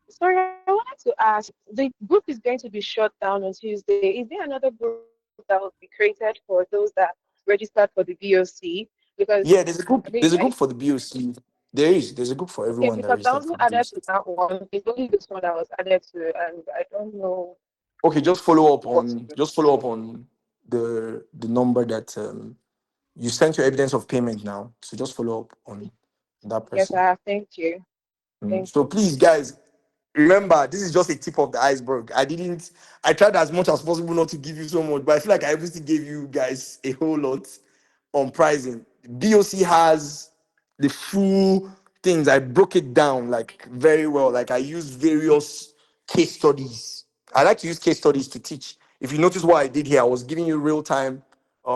Sorry, I wanted to ask. The group is going to be shut down on Tuesday. Is there another group that will be created for those that registered for the VOC? Because Yeah, I mean, there's a group for the BOC. There's a group for okay, everyone that because I registered wasn't for the added to BOC. that one. It's only this one that was added to, and I don't know Okay, what to do. just follow up on the number that you sent your evidence of payment now. So just follow up on that Yes, I person. have. Thank you. Thank So you. please, guys, remember this is just a tip of the iceberg. I tried as much as possible not to give you so much, but I feel like I obviously gave you guys a whole lot on pricing. BOC has the full things. I broke it down like very well. Like I used various case studies. I like to use case studies to teach. If you notice what I did here, I was giving you real time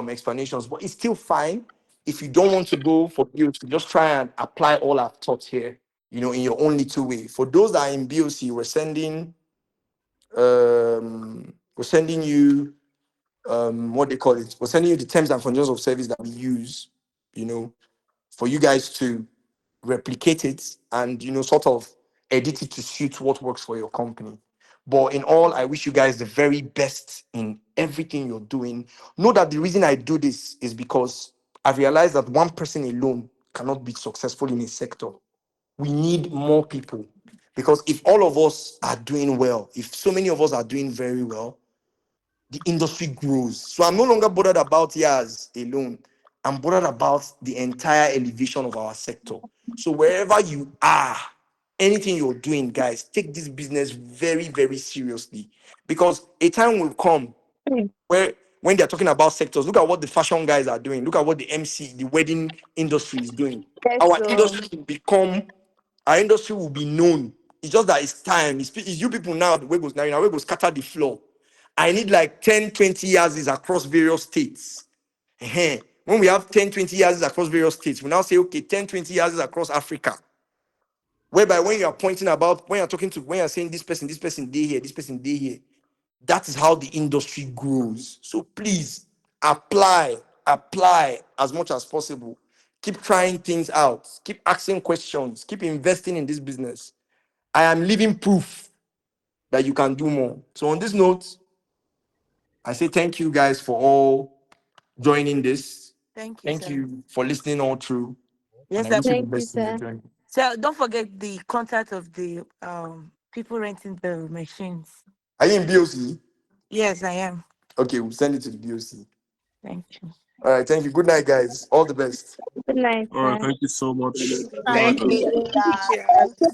explanations, but it's still fine. If you don't want to go for BOC, just try and apply all I've taught here, in your own little way. For those that are in BOC, we're sending you what they call it. We're sending you the terms and conditions of service that we use, you know, for you guys to replicate it and sort of edit it to suit what works for your company. But in all, I wish you guys the very best in everything you're doing. Know that the reason I do this is because I've realized that one person alone cannot be successful in a sector. We need more people, because if all of us are doing well, if so many of us are doing very well, the industry grows. So I'm no longer bothered about Yaz alone. I'm bothered about the entire elevation of our sector. So wherever you are, anything you're doing, guys, take this business very, very seriously, because a time will come where when they're talking about sectors, look at what the fashion guys are doing. Look at what the MC, the wedding industry is doing. Yes, Our so industry will become, our industry will be known. It's just that it's time. It's you people now, the way goes now, we go scatter the floor. I need like 10, 20 years across various states. When we have 10, 20 years across various states, we now say, okay, 10, 20 years across Africa. Whereby when you are pointing about, when you're saying this person, they here, this person, they here, that is how the industry grows. So please apply as much as possible. Keep trying things out. Keep asking questions. Keep investing in this business. I am living proof that you can do more. So on this note, I say thank you guys for all joining this. Thank you, Thank sir. you for listening all through. And Yes, I sir. wish you the thank you, best in your sir. journey. So don't forget the contact of the people renting the machines. Are you in BOC? Yes, I am. Okay, we'll send it to the BOC. Thank you. All right, thank you. Good night, guys. All the best. Good night, All right, sir. thank you so much. Good night, Thank Thank guys. you, you. teacher.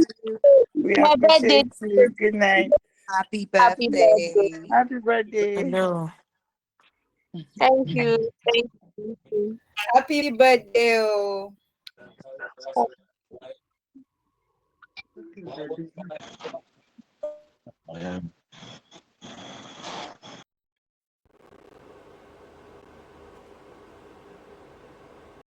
We My birthday. appreciate you. Good night. Happy Happy birthday. birthday. Happy birthday. Hello. Thank you. Thank you. Happy birthday. Oh.